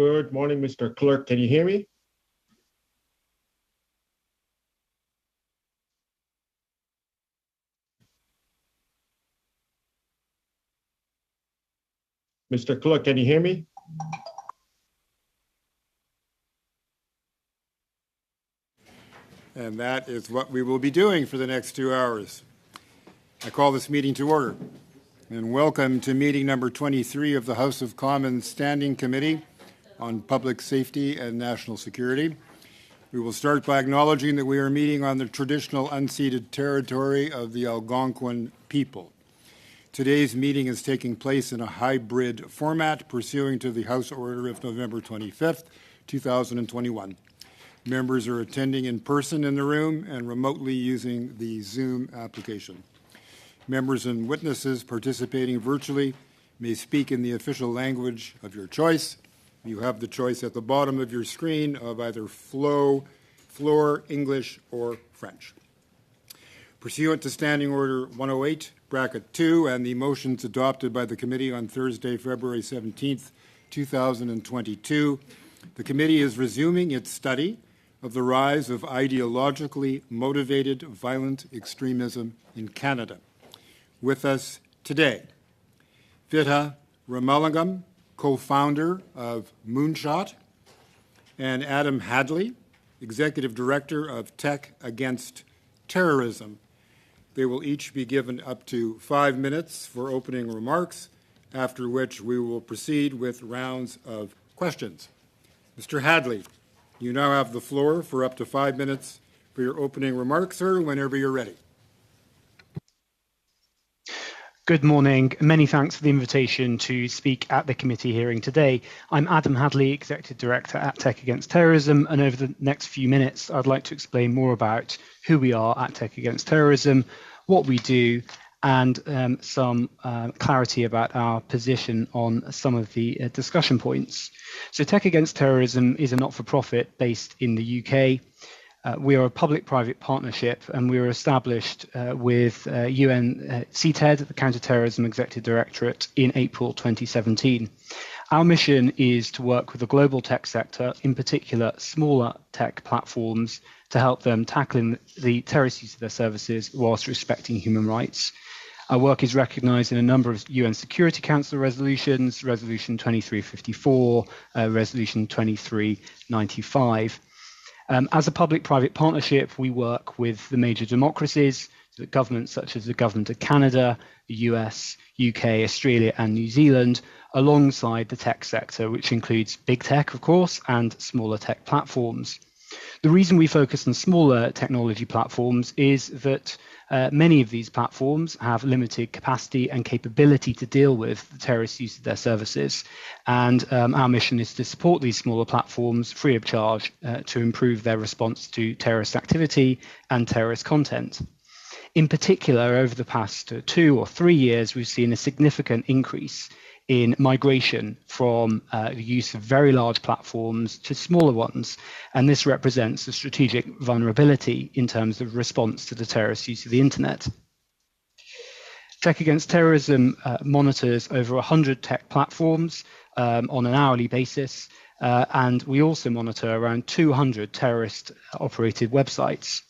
Good morning, Mr. Clerk. Can you hear me? Mr. Clerk, can you hear me? And that is what we will be doing for the next 2 hours. I call this meeting to order. And welcome to meeting number 23 of the House of Commons Standing Committee on Public Safety and National Security. We will start by acknowledging that we are meeting on the traditional unceded territory of the Algonquin people. Today's meeting is taking place in a hybrid format pursuant to the House Order of November 25th, 2021. Members are attending in person in the room and remotely using the Zoom application. Members and witnesses participating virtually may speak in the official language of your choice. You have the choice at the bottom of your screen of either floor, English, or French. Pursuant to Standing Order 108, Bracket 2, and the motions adopted by the committee on Thursday, February 17th, 2022, the committee is resuming its study of the rise of ideologically motivated violent extremism in Canada. With us today, Vita Ramalingam, co-founder of Moonshot, and Adam Hadley, Executive Director of Tech Against Terrorism. They will each be given up to 5 minutes for opening remarks, after which we will proceed with rounds of questions. Mr. Hadley, you now have the floor for up to 5 minutes for your opening remarks, sir, whenever you're ready. Good morning. Many thanks for the invitation to speak at the committee hearing today. I'm Adam Hadley, Executive Director at Tech Against Terrorism, and over the next few minutes, I'd like to explain more about who we are at Tech Against Terrorism, what we do, and some clarity about our position on some of the discussion points. So Tech Against Terrorism is a not-for-profit based in the UK. We are a public-private partnership, and we were established with UN CTED, the Counter-Terrorism Executive Directorate, in April 2017. Our mission is to work with the global tech sector, in particular smaller tech platforms, to help them tackle the terrorist use of their services whilst respecting human rights. Our work is recognised in a number of UN Security Council resolutions, Resolution 2354, Resolution 2395. As a public-private partnership, we work with the major democracies, the governments such as the Government of Canada, the US, UK, Australia, and New Zealand, alongside the tech sector, which includes big tech, of course, and smaller tech platforms. The reason we focus on smaller technology platforms is that many of these platforms have limited capacity and capability to deal with the terrorist use of their services. And our mission is to support these smaller platforms free of charge to improve their response to terrorist activity and terrorist content. In particular, over the past 2 or 3 years, we've seen a significant increase in migration from the use of very large platforms to smaller ones. And this represents a strategic vulnerability in terms of response to the terrorist use of the internet. Tech Against Terrorism monitors over 100 tech platforms on an hourly basis. And we also monitor around 200 terrorist-operated websites.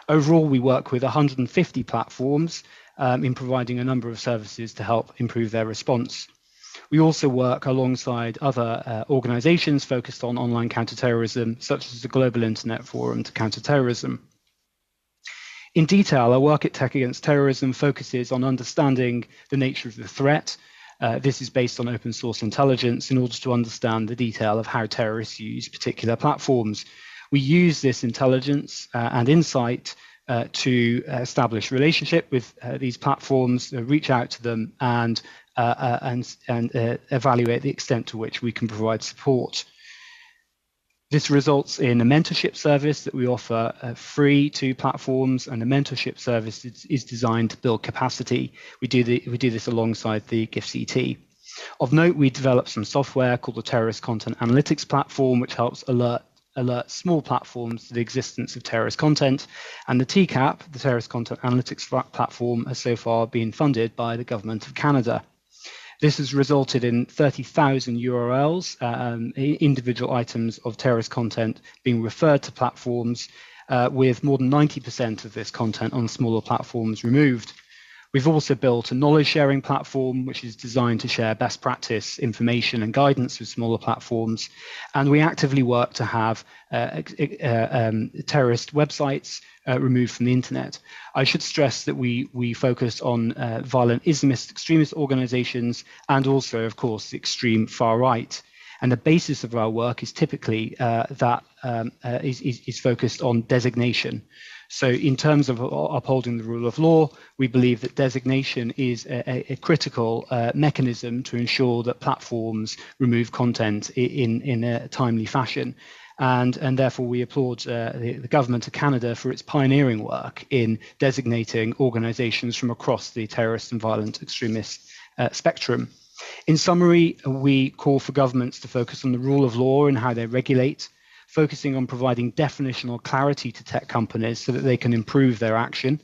Overall, we work with 150 platforms in providing a number of services to help improve their response. We also work alongside other organizations focused on online counterterrorism, such as the Global Internet Forum to Counterterrorism. In detail, our work at Tech Against Terrorism focuses on understanding the nature of the threat. This is based on open source intelligence in order to understand the detail of how terrorists use particular platforms. We use this intelligence and insight to establish relationship with these platforms, reach out to them, and evaluate the extent to which we can provide support. This results in a mentorship service that we offer free to platforms, and the mentorship service is designed to build capacity. We do this alongside the GIFCT. Of note, we developed some software called the Terrorist Content Analytics Platform, which helps alert small platforms to the existence of terrorist content. And the TCAP, the Terrorist Content Analytics Platform, has so far been funded by the Government of Canada. This has resulted in 30,000 URLs, individual items of terrorist content being referred to platforms, with more than 90% of this content on smaller platforms removed. We've also built a knowledge sharing platform, which is designed to share best practice information and guidance with smaller platforms. And we actively work to have terrorist websites removed from the internet. I should stress that we focus on violent Islamist extremist organizations and also, of course, the extreme far right. And the basis of our work is typically is focused on designation. So in terms of upholding the rule of law, we believe that designation is a critical mechanism to ensure that platforms remove content in a timely fashion. And therefore, we applaud the government of Canada for its pioneering work in designating organizations from across the terrorist and violent extremist spectrum. In summary, we call for governments to focus on the rule of law and how they regulate, focusing on providing definitional clarity to tech companies so that they can improve their action.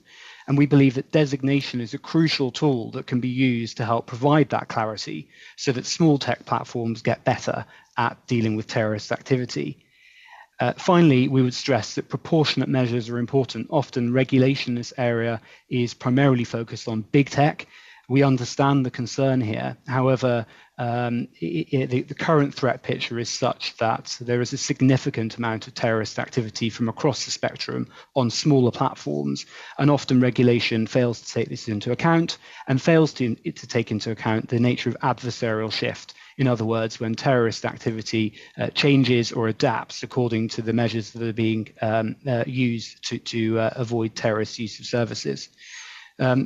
And we believe that designation is a crucial tool that can be used to help provide that clarity so that small tech platforms get better at dealing with terrorist activity. Finally, we would stress that proportionate measures are important. Often regulation in this area is primarily focused on big tech. We understand the concern here. However, the current threat picture is such that there is a significant amount of terrorist activity from across the spectrum on smaller platforms, and often regulation fails to take this into account and fails to take into account the nature of adversarial shift. In other words, when terrorist activity changes or adapts according to the measures that are being used to avoid terrorist use of services.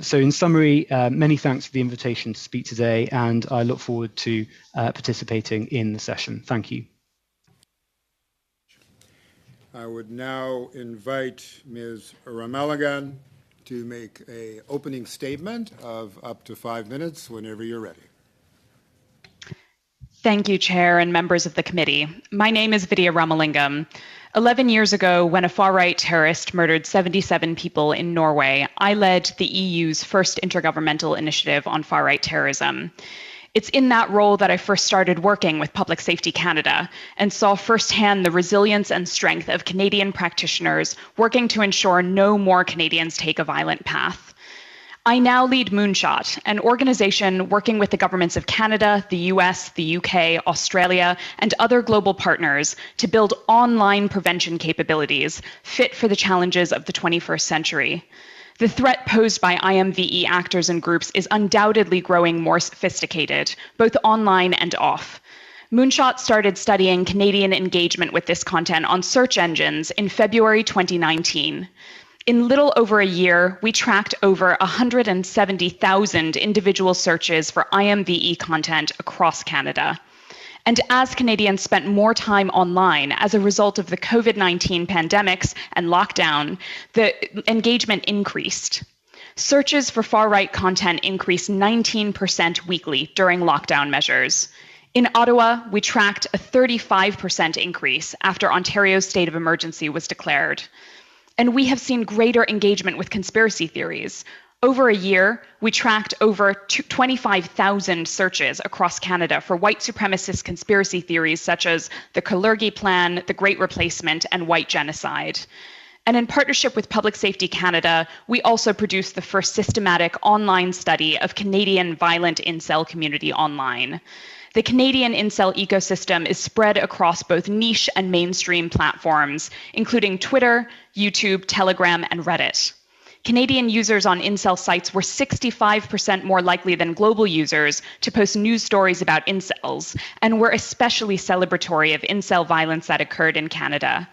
So in summary, many thanks for the invitation to speak today, and I look forward to participating in the session. Thank you. I would now invite Ms. Ramalagan to make an opening statement of up to 5 minutes whenever you're ready. Thank you, Chair and members of the committee. My name is Vidya Ramalingam. 11 years ago, when a far-right terrorist murdered 77 people in Norway, I led the EU's first intergovernmental initiative on far-right terrorism. It's in that role that I first started working with Public Safety Canada and saw firsthand the resilience and strength of Canadian practitioners working to ensure no more Canadians take a violent path. I now lead Moonshot, an organization working with the governments of Canada, the US, the UK, Australia, and other global partners to build online prevention capabilities fit for the challenges of the 21st century. The threat posed by IMVE actors and groups is undoubtedly growing more sophisticated, both online and off. Moonshot started studying Canadian engagement with this content on search engines in February 2019. In little over a year, we tracked over 170,000 individual searches for IMVE content across Canada. And as Canadians spent more time online as a result of the COVID-19 pandemics and lockdown, the engagement increased. Searches for far-right content increased 19% weekly during lockdown measures. In Ottawa, we tracked a 35% increase after Ontario's state of emergency was declared. And we have seen greater engagement with conspiracy theories. Over a year, we tracked over 25,000 searches across Canada for white supremacist conspiracy theories such as the Kalergi Plan, the Great Replacement, and white genocide. And in partnership with Public Safety Canada, we also produced the first systematic online study of Canadian violent incel community online. The Canadian incel ecosystem is spread across both niche and mainstream platforms, including Twitter, YouTube, Telegram, and Reddit. Canadian users on incel sites were 65% more likely than global users to post news stories about incels, and were especially celebratory of incel violence that occurred in Canada.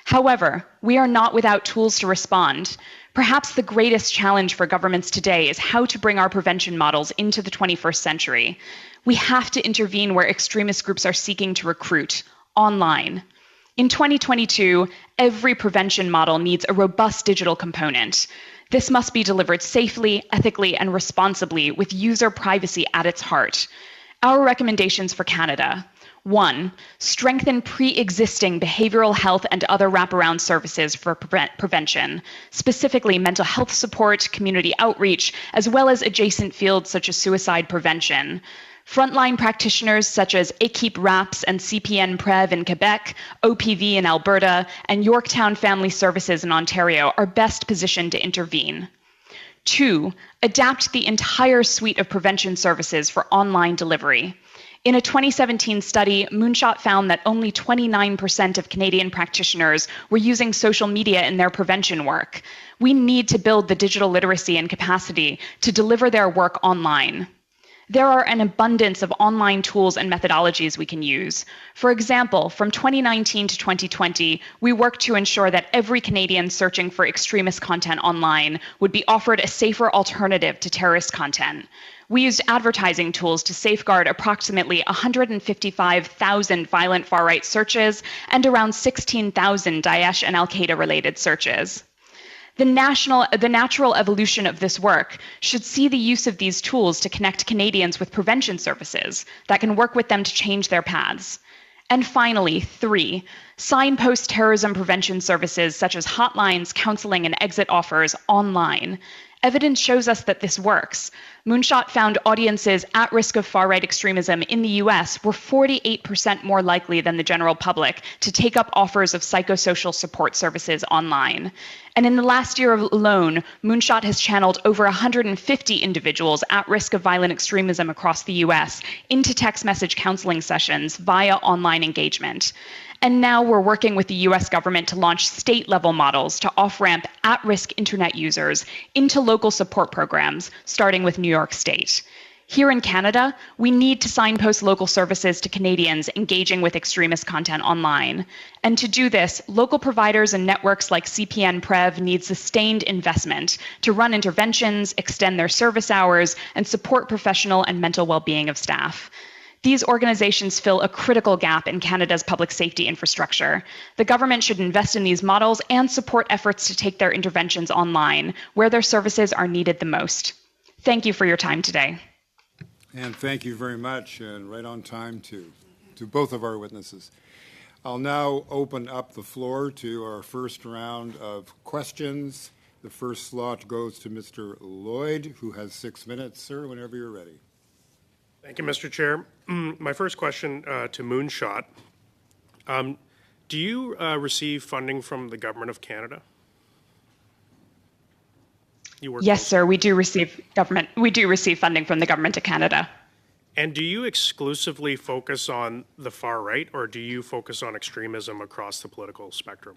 However, we are not without tools to respond. Perhaps the greatest challenge for governments today is how to bring our prevention models into the 21st century. We have to intervene where extremist groups are seeking to recruit, online. In 2022, every prevention model needs a robust digital component. This must be delivered safely, ethically, and responsibly with user privacy at its heart. Our recommendations for Canada: 1, strengthen pre-existing behavioral health and other wraparound services for prevention, specifically mental health support, community outreach, as well as adjacent fields such as suicide prevention. Frontline practitioners such as Équipe RAPS and CPN Prev in Quebec, OPV in Alberta, and Yorktown Family Services in Ontario are best positioned to intervene. 2, adapt the entire suite of prevention services for online delivery. In a 2017 study, Moonshot found that only 29% of Canadian practitioners were using social media in their prevention work. We need to build the digital literacy and capacity to deliver their work online. There are an abundance of online tools and methodologies we can use. For example, from 2019 to 2020, we worked to ensure that every Canadian searching for extremist content online would be offered a safer alternative to terrorist content. We used advertising tools to safeguard approximately 155,000 violent far-right searches and around 16,000 Daesh and Al-Qaeda related searches. The natural evolution of this work should see the use of these tools to connect Canadians with prevention services that can work with them to change their paths. And finally, 3, signpost terrorism prevention services such as hotlines, counseling, and exit offers online. Evidence shows us that this works. Moonshot found audiences at risk of far-right extremism in the US were 48% more likely than the general public to take up offers of psychosocial support services online. And in the last year alone, Moonshot has channeled over 150 individuals at risk of violent extremism across the US into text message counseling sessions via online engagement. And now we're working with the US government to launch state-level models to off-ramp at-risk internet users into local support programs, starting with New York State. Here in Canada, we need to signpost local services to Canadians engaging with extremist content online. And to do this, local providers and networks like CPN Prev need sustained investment to run interventions, extend their service hours, and support professional and mental well-being of staff. These organizations fill a critical gap in Canada's public safety infrastructure. The government should invest in these models and support efforts to take their interventions online, where their services are needed the most. Thank you for your time today. And thank you very much, and right on time to both of our witnesses. I'll now open up the floor to our first round of questions. The first slot goes to Mr. Lloyd, who has 6 minutes. Sir, whenever you're ready. Thank you, Mr. Chair. My first question to Moonshot. Do you receive funding from the Government of Canada? Yes, sir. We do receive funding from the Government of Canada. And do you exclusively focus on the far right, or do you focus on extremism across the political spectrum?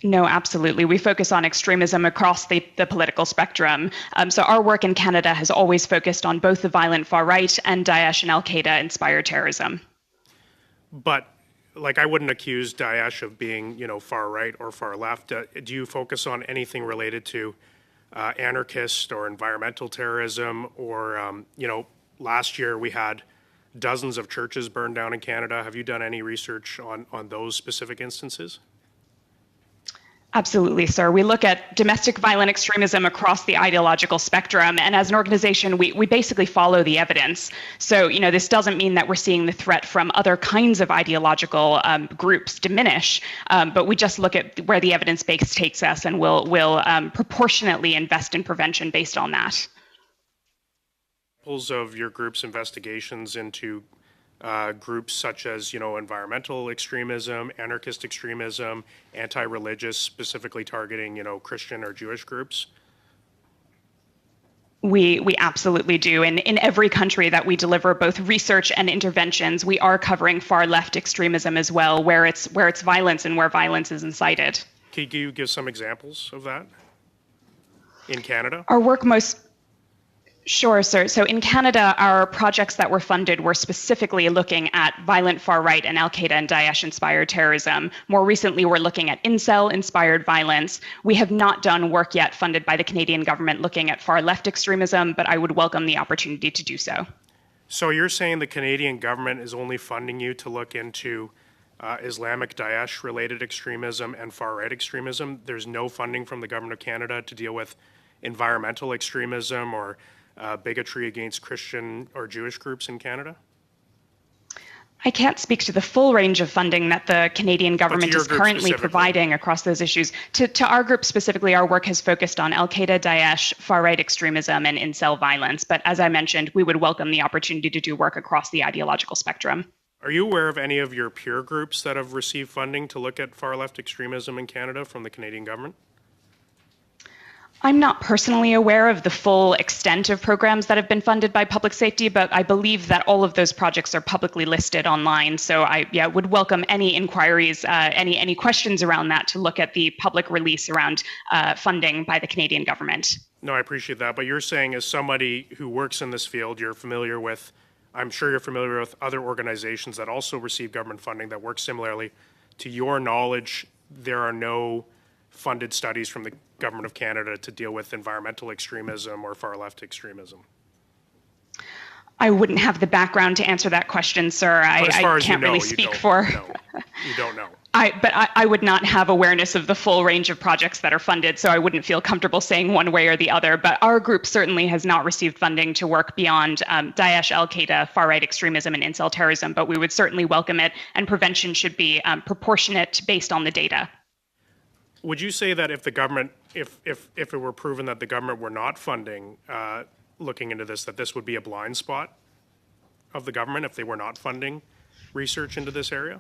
No, absolutely. We focus on extremism across the political spectrum. So our work in Canada has always focused on both the violent far right and Daesh and Al-Qaeda inspired terrorism. But I wouldn't accuse Daesh of being, far right or far left. Do you focus on anything related to anarchist or environmental terrorism? Or, last year we had dozens of churches burned down in Canada. Have you done any research on those specific instances? Absolutely, sir. We look at domestic violent extremism across the ideological spectrum, and as an organization, we basically follow the evidence. So, this doesn't mean that we're seeing the threat from other kinds of ideological groups diminish, but we just look at where the evidence base takes us, and we'll proportionately invest in prevention based on that. Examples of your group's investigations into groups such as, environmental extremism, anarchist extremism, anti-religious, specifically targeting, Christian or Jewish groups? We absolutely do. In every country that we deliver both research and interventions, we are covering far left extremism as well, where it's violence and where violence is incited. Can you give some examples of that in Canada? Our work Sure, sir. So in Canada, our projects that were funded were specifically looking at violent far-right and Al-Qaeda and Daesh-inspired terrorism. More recently, we're looking at incel-inspired violence. We have not done work yet funded by the Canadian government looking at far-left extremism, but I would welcome the opportunity to do so. So you're saying the Canadian government is only funding you to look into Islamic Daesh-related extremism and far-right extremism? There's no funding from the Government of Canada to deal with environmental extremism or bigotry against Christian or Jewish groups in Canada? I can't speak to the full range of funding that the Canadian government your is group currently specifically. providing across those issues. To our group specifically, our work has focused on Al-Qaeda, Daesh, far-right extremism, and incel violence. But as I mentioned, we would welcome the opportunity to do work across the ideological spectrum. Are you aware of any of your peer groups that have received funding to look at far-left extremism in Canada from the Canadian government? I'm not personally aware of the full extent of programs that have been funded by public safety, but I believe that all of those projects are publicly listed online. So I would welcome any inquiries, any questions around that to look at the public release around funding by the Canadian government. No, I appreciate that. But you're saying, as somebody who works in this field, you're familiar with, I'm sure you're familiar with other organizations that also receive government funding that work similarly. To your knowledge, there are no funded studies from the Government of Canada to deal with environmental extremism or far-left extremism? I wouldn't have the background to answer that question, sir. I can't really speak for. You don't know. But I would not have awareness of the full range of projects that are funded, so I wouldn't feel comfortable saying one way or the other. But our group certainly has not received funding to work beyond Daesh, Al-Qaeda, far-right extremism, and incel terrorism, but we would certainly welcome it, and prevention should be proportionate based on the data. Would you say that if the government, if it were proven that the government were not funding looking into this, that this would be a blind spot of the government if they were not funding research into this area?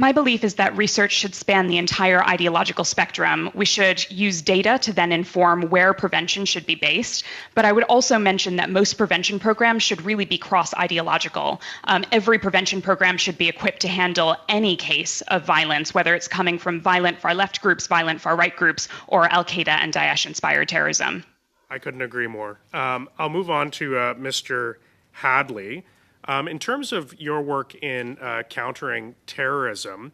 My belief is that research should span the entire ideological spectrum. We should use data to then inform where prevention should be based. But I would also mention that most prevention programs should really be cross-ideological. Every prevention program should be equipped to handle any case of violence, whether it's coming from violent far-left groups, violent far-right groups, or Al-Qaeda and Daesh-inspired terrorism. I couldn't agree more. I'll move on to Mr. Hadley. In terms of your work in countering terrorism,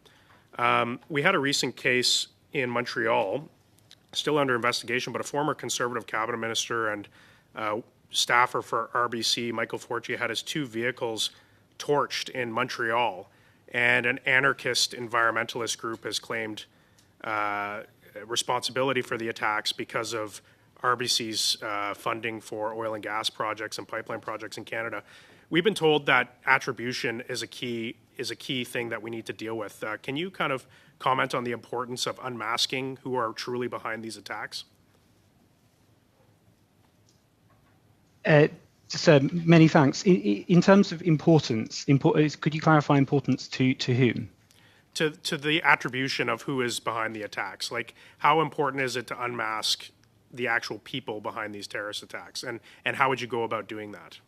we had a recent case in Montreal, still under investigation, but a former Conservative cabinet minister and staffer for RBC, Michael Fortier, had his 2 vehicles torched in Montreal, and an anarchist environmentalist group has claimed responsibility for the attacks because of RBC's funding for oil and gas projects and pipeline projects in Canada. We've been told that attribution is a key thing that we need to deal with. Can you kind of comment on the importance of unmasking who are truly behind these attacks? Many thanks. In terms of importance, could you clarify importance to whom? To the attribution of who is behind the attacks. Like, how important is it to unmask the actual people behind these terrorist attacks? And how would you go about doing that?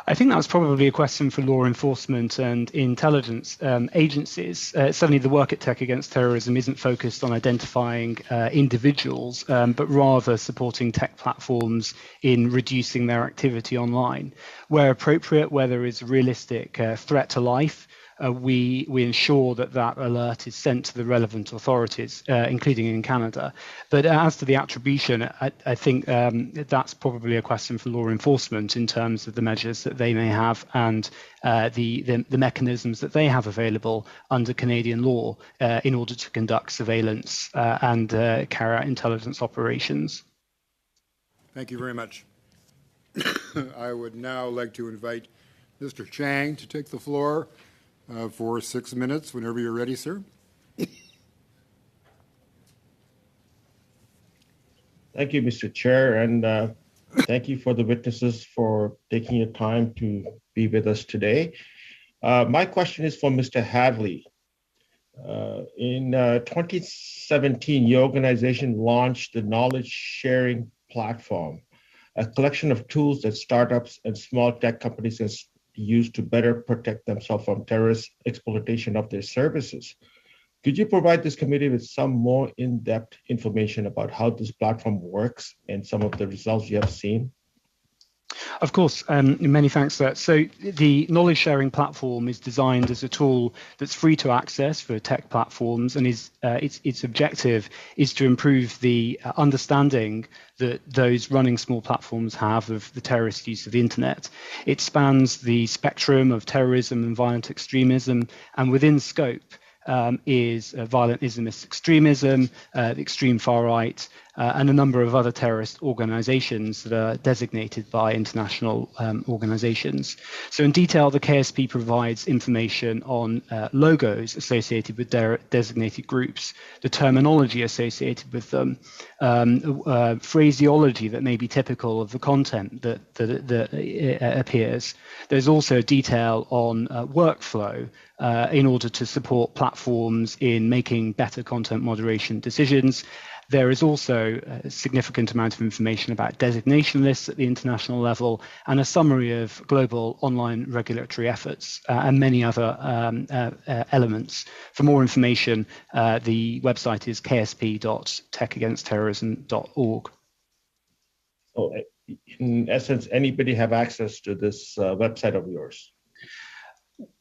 I think that's probably a question for law enforcement and intelligence agencies. Certainly the work at Tech Against Terrorism isn't focused on identifying individuals, but rather supporting tech platforms in reducing their activity online. Where appropriate, where there is a realistic threat to life, we ensure that alert is sent to the relevant authorities, including in Canada. But as to the attribution, I think that's probably a question for law enforcement in terms of the measures that they may have and the mechanisms that they have available under Canadian law in order to conduct surveillance and carry out intelligence operations. Thank you very much. I would now like to invite Mr. Chang to take the floor for 6 minutes, whenever you're ready, sir. Thank you, Mr. Chair, and thank you for the witnesses for taking your time to be with us today. My question is for Mr. Hadley. In 2017, your organization launched the Knowledge Sharing Platform, a collection of tools that startups and small tech companies can use to better protect themselves from terrorist exploitation of their services. Could you provide this committee with some more in-depth information about how this platform works and some of the results you have seen? Of course, many thanks for that. So the knowledge sharing platform is designed as a tool that's free to access for tech platforms, and its objective is to improve the understanding that those running small platforms have of the terrorist use of the internet. It spans the spectrum of terrorism and violent extremism, and within scope, is violent Islamist extremism, the extreme far right, and a number of other terrorist organizations that are designated by international organizations. So in detail, the KSP provides information on logos associated with designated groups, the terminology associated with them, phraseology that may be typical of the content that appears. There's also detail on workflow in order to support platforms in making better content moderation decisions. There is also a significant amount of information about designation lists at the international level and a summary of global online regulatory efforts and many other elements. For more information, the website is ksp.techagainstterrorism.org. So, in essence, anybody have access to this website of yours?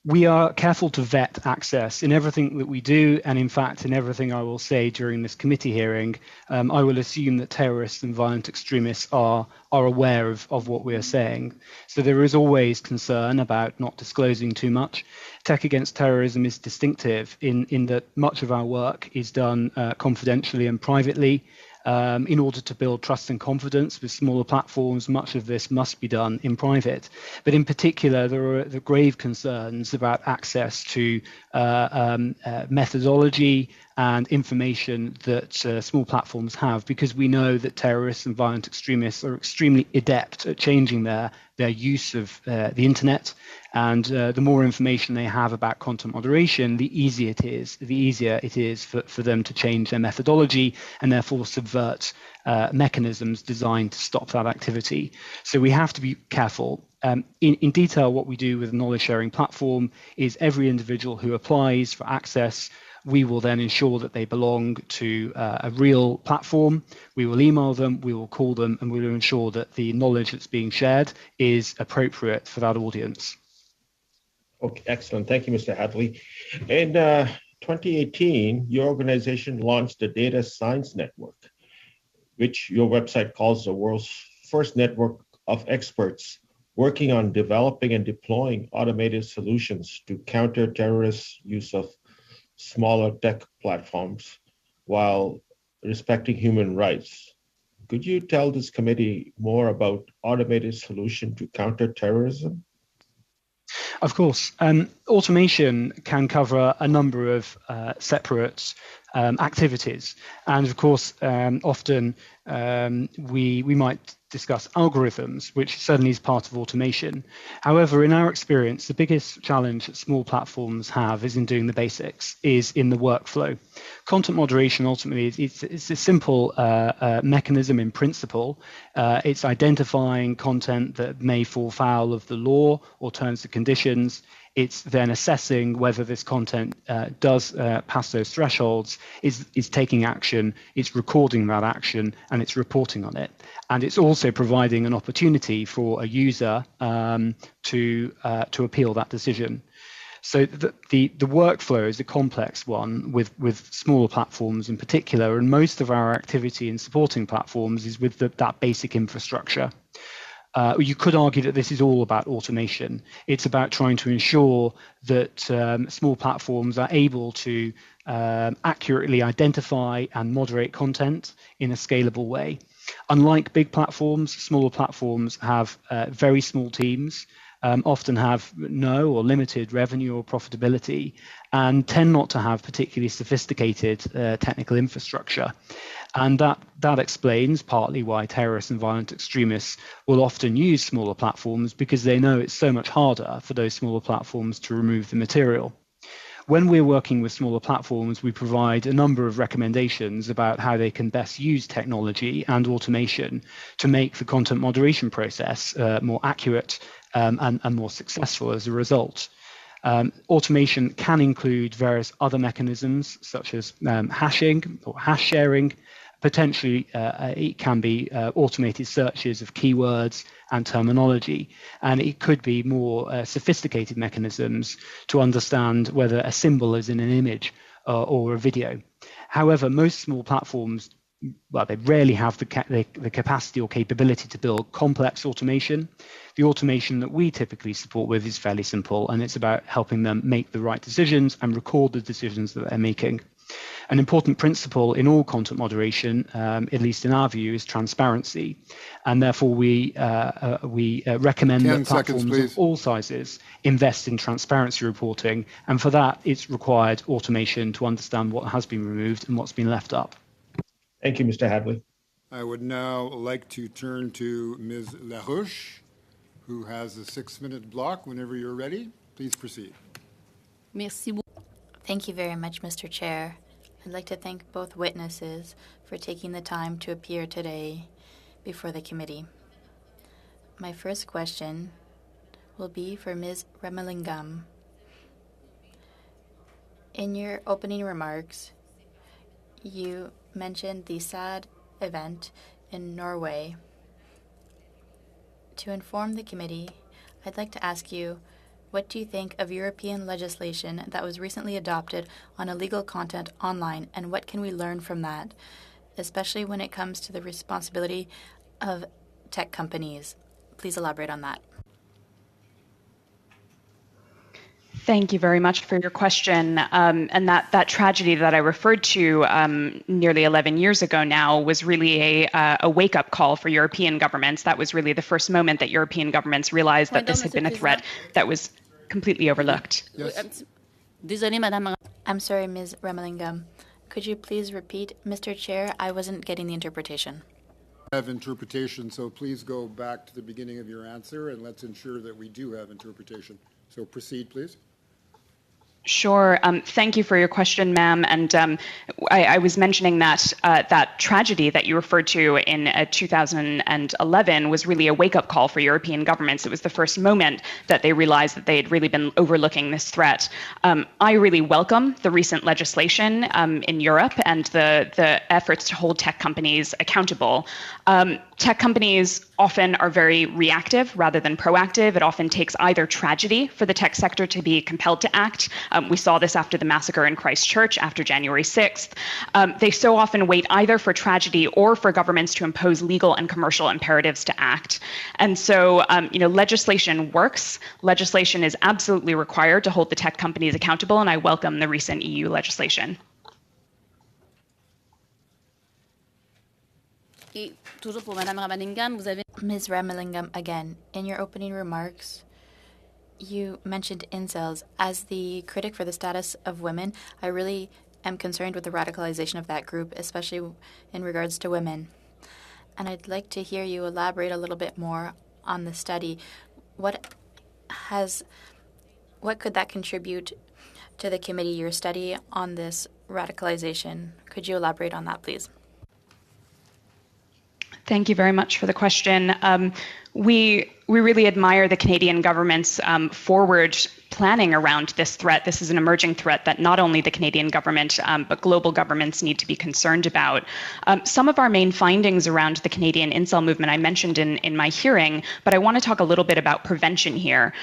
We are careful to vet access in everything that we do, and in fact, in everything I will say during this committee hearing. I will assume that terrorists and violent extremists are aware of what we are saying. So there is always concern about not disclosing too much. Tech Against Terrorism is distinctive in that much of our work is done confidentially and privately. In order to build trust and confidence with smaller platforms, much of this must be done in private. But in particular, there are the grave concerns about access to methodology and information that small platforms have, because we know that terrorists and violent extremists are extremely adept at changing their use of the internet. And the more information they have about content moderation, the easier it is for them to change their methodology and therefore subvert mechanisms designed to stop that activity. So we have to be careful. In detail, what we do with a knowledge sharing platform is every individual who applies for access, we will then ensure that they belong to a real platform. We will email them, we will call them, and we will ensure that the knowledge that's being shared is appropriate for that audience. Okay, excellent. Thank you, Mr. Hadley. In 2018, your organization launched the Data Science Network, which your website calls the world's first network of experts working on developing and deploying automated solutions to counter terrorist use of smaller tech platforms while respecting human rights. Could you tell this committee more about automated solution to counter terrorism? Of course. Automation can cover a number of separate activities. And of course, often we might discuss algorithms, which certainly is part of automation. However, in our experience, the biggest challenge that small platforms have is in doing the basics, is in the workflow. Content moderation, ultimately, it's a simple mechanism in principle. It's identifying content that may fall foul of the law or terms and conditions. It's then assessing whether this content does pass those thresholds, is taking action, it's recording that action, and it's reporting on it. And it's also providing an opportunity for a user to appeal that decision. So the workflow is a complex one with smaller platforms in particular, and most of our activity in supporting platforms is with that basic infrastructure. You could argue that this is all about automation. It's about trying to ensure that small platforms are able to accurately identify and moderate content in a scalable way. Unlike big platforms, smaller platforms have very small teams, often have no or limited revenue or profitability, and tend not to have particularly sophisticated technical infrastructure. And that explains partly why terrorists and violent extremists will often use smaller platforms, because they know it's so much harder for those smaller platforms to remove the material. When we're working with smaller platforms, we provide a number of recommendations about how they can best use technology and automation to make the content moderation process more accurate and more successful as a result. Automation can include various other mechanisms, such as hashing or hash sharing. Potentially, it can be automated searches of keywords and terminology, and it could be more sophisticated mechanisms to understand whether a symbol is in an image or a video. However, most small platforms well, they rarely have the capacity or capability to build complex automation. The automation that we typically support with is fairly simple, and it's about helping them make the right decisions and record the decisions that they're making. An important principle in all content moderation, at least in our view, is transparency, and therefore we recommend that platforms of all sizes invest in transparency reporting, and for that it's required automation to understand what has been removed and what's been left up. Thank you, Mr. Hadley. I would now like to turn to Ms. Larouche, who has a 6-minute block. Whenever you're ready, please proceed. Merci beaucoup. Thank you very much, Mr. Chair. I'd like to thank both witnesses for taking the time to appear today before the committee. My first question will be for Ms. Ramalingam. In your opening remarks, you mentioned the sad event in Norway. To inform the committee, I'd like to ask you, what do you think of European legislation that was recently adopted on illegal content online, and what can we learn from that, especially when it comes to the responsibility of tech companies? Please elaborate on that. Thank you very much for your question. And that tragedy that I referred to nearly 11 years ago now was really a wake-up call for European governments. That was really the first moment that European governments realized that this had been a threat that was completely overlooked. Yes. I'm sorry, Ms. Ramalingam. Could you please repeat? Mr. Chair, I wasn't getting the interpretation. I have interpretation, so please go back to the beginning of your answer and let's ensure that we do have interpretation. So proceed, please. Sure. Thank you for your question, ma'am. And I was mentioning that that tragedy that you referred to in 2011 was really a wake-up call for European governments. It was the first moment that they realized that they had really been overlooking this threat. I really welcome the recent legislation in Europe and the efforts to hold tech companies accountable. Tech companies often are very reactive rather than proactive. It often takes either tragedy for the tech sector to be compelled to act. We saw this after the massacre in Christchurch after January 6th. They so often wait either for tragedy or for governments to impose legal and commercial imperatives to act. And so, legislation works. Legislation is absolutely required to hold the tech companies accountable, and I welcome the recent EU legislation. Ms. Ramalingam, again, in your opening remarks, you mentioned incels. As the critic for the status of women, I really am concerned with the radicalization of that group, especially in regards to women. And I'd like to hear you elaborate a little bit more on the study. What could that contribute to the committee, your study on this radicalization? Could you elaborate on that, please? Thank you very much for the question. We really admire the Canadian government's forward planning around this threat. This is an emerging threat that not only the Canadian government, but global governments need to be concerned about. Some of our main findings around the Canadian incel movement I mentioned in my hearing, but I want to talk a little bit about prevention here.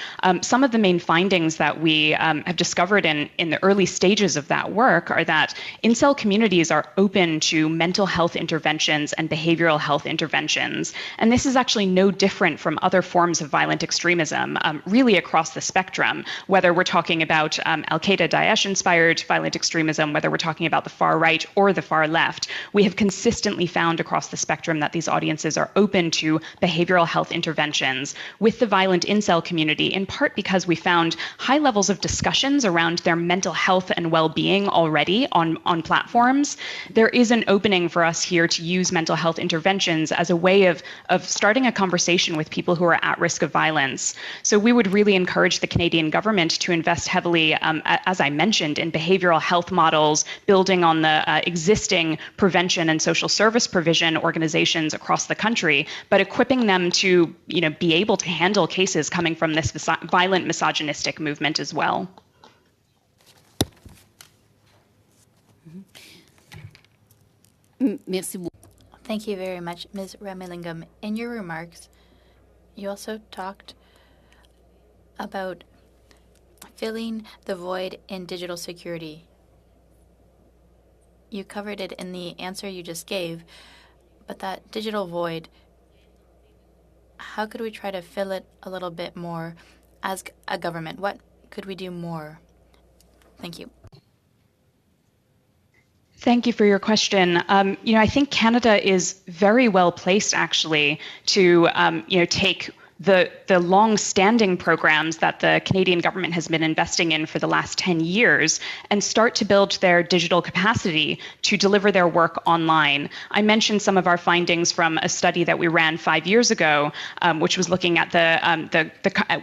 Some of the main findings that we have discovered in the early stages of that work are that incel communities are open to mental health interventions and behavioral health interventions. And this is actually no different from other forms of violent extremism, really across the spectrum. Whether we're talking about Al-Qaeda, Daesh-inspired violent extremism, whether we're talking about the far right or the far left, we have consistently found across the spectrum that these audiences are open to behavioral health interventions with the violent incel community, in part because we found high levels of discussions around their mental health and well-being already on platforms. There is an opening for us here to use mental health interventions as a way of starting a conversation with people who are at risk of violence. So we would really encourage the Canadian government to invest heavily, as I mentioned, in behavioral health models, building on the existing prevention and social service provision organizations across the country, but equipping them to, be able to handle cases coming from this violent misogynistic movement as well. Thank you very much, Ms. Ramalingam. In your remarks, you also talked about filling the void in digital security. You covered it in the answer you just gave, but that digital void, how could we try to fill it a little bit more as a government? What could we do more? Thank you. Thank you for your question. I think Canada is very well placed, actually, to take the long-standing programs that the Canadian government has been investing in for the last 10 years and start to build their digital capacity to deliver their work online. I mentioned some of our findings from a study that we ran 5 years ago, which was looking at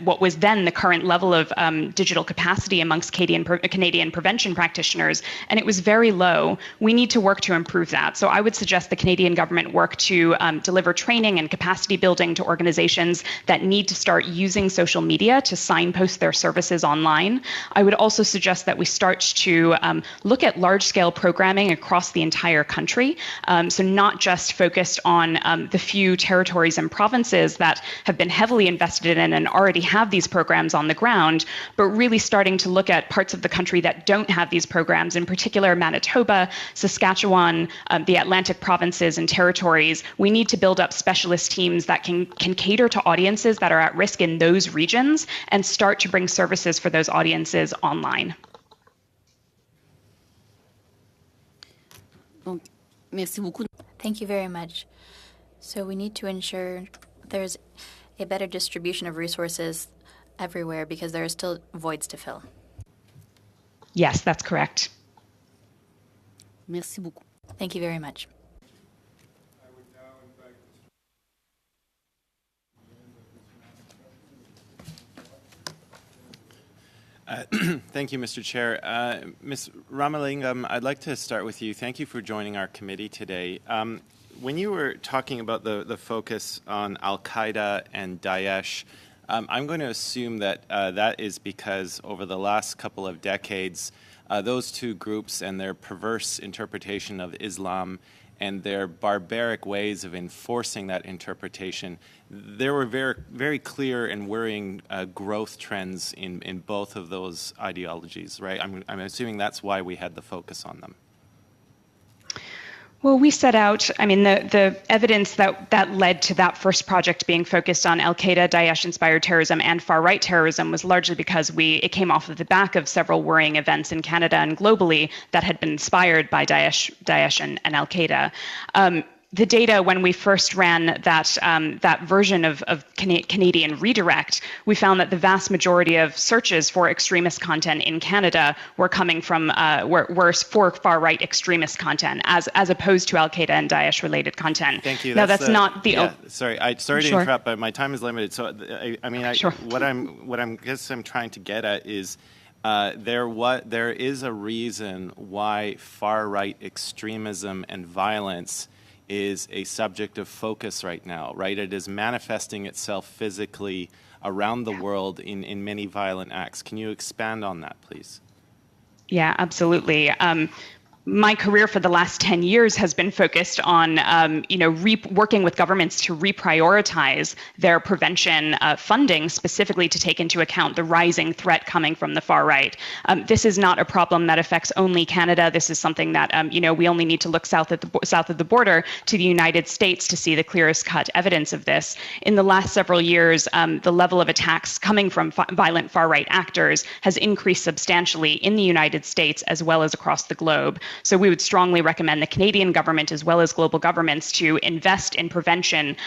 what was then the current level of digital capacity amongst Canadian prevention practitioners, and it was very low. We need to work to improve that. So I would suggest the Canadian government work to deliver training and capacity building to organizations that need to start using social media to signpost their services online. I would also suggest that we start to look at large-scale programming across the entire country, so not just focused on the few territories and provinces that have been heavily invested in and already have these programs on the ground, but really starting to look at parts of the country that don't have these programs, in particular Manitoba, Saskatchewan, the Atlantic provinces and territories. We need to build up specialist teams that can cater to audiences that are at risk in those regions and start to bring services for those audiences online. Thank you very much. So we need to ensure there's a better distribution of resources everywhere because there are still voids to fill. Yes, that's correct. Thank you very much. Thank you, Mr. Chair. Ms. Ramalingam, I'd like to start with you. Thank you for joining our committee today. When you were talking about the focus on Al-Qaeda and Daesh, I'm going to assume that that is because over the last couple of decades, those two groups and their perverse interpretation of Islam and their barbaric ways of enforcing that interpretation, there were very, very clear and worrying growth trends in both of those ideologies, right? I'm assuming that's why we had the focus on them. Well, we set out, the evidence that led to that first project being focused on Al-Qaeda, Daesh-inspired terrorism, and far-right terrorism was largely because it came off of the back of several worrying events in Canada and globally that had been inspired by Daesh and Al-Qaeda. The data, when we first ran that version of Canadian Redirect, we found that the vast majority of searches for extremist content in Canada were coming from were for far-right extremist content, as opposed to Al-Qaeda and Daesh-related content. Thank you. Now, that's not the. Yeah, sorry to Sure. interrupt, but my time is limited. So, Sure. what I'm trying to get at is. There is a reason why far-right extremism and violence is a subject of focus right now, right? It is manifesting itself physically around the world in many violent acts. Can you expand on that, please? Yeah, absolutely. My career for the last 10 years has been focused on, working with governments to reprioritize their prevention funding, specifically to take into account the rising threat coming from the far right. This is not a problem that affects only Canada. This is something that, we only need to look south of the border to the United States to see the clearest cut evidence of this. In the last several years, the level of attacks coming from violent far right actors has increased substantially in the United States as well as across the globe. So we would strongly recommend the Canadian government as well as global governments to invest in prevention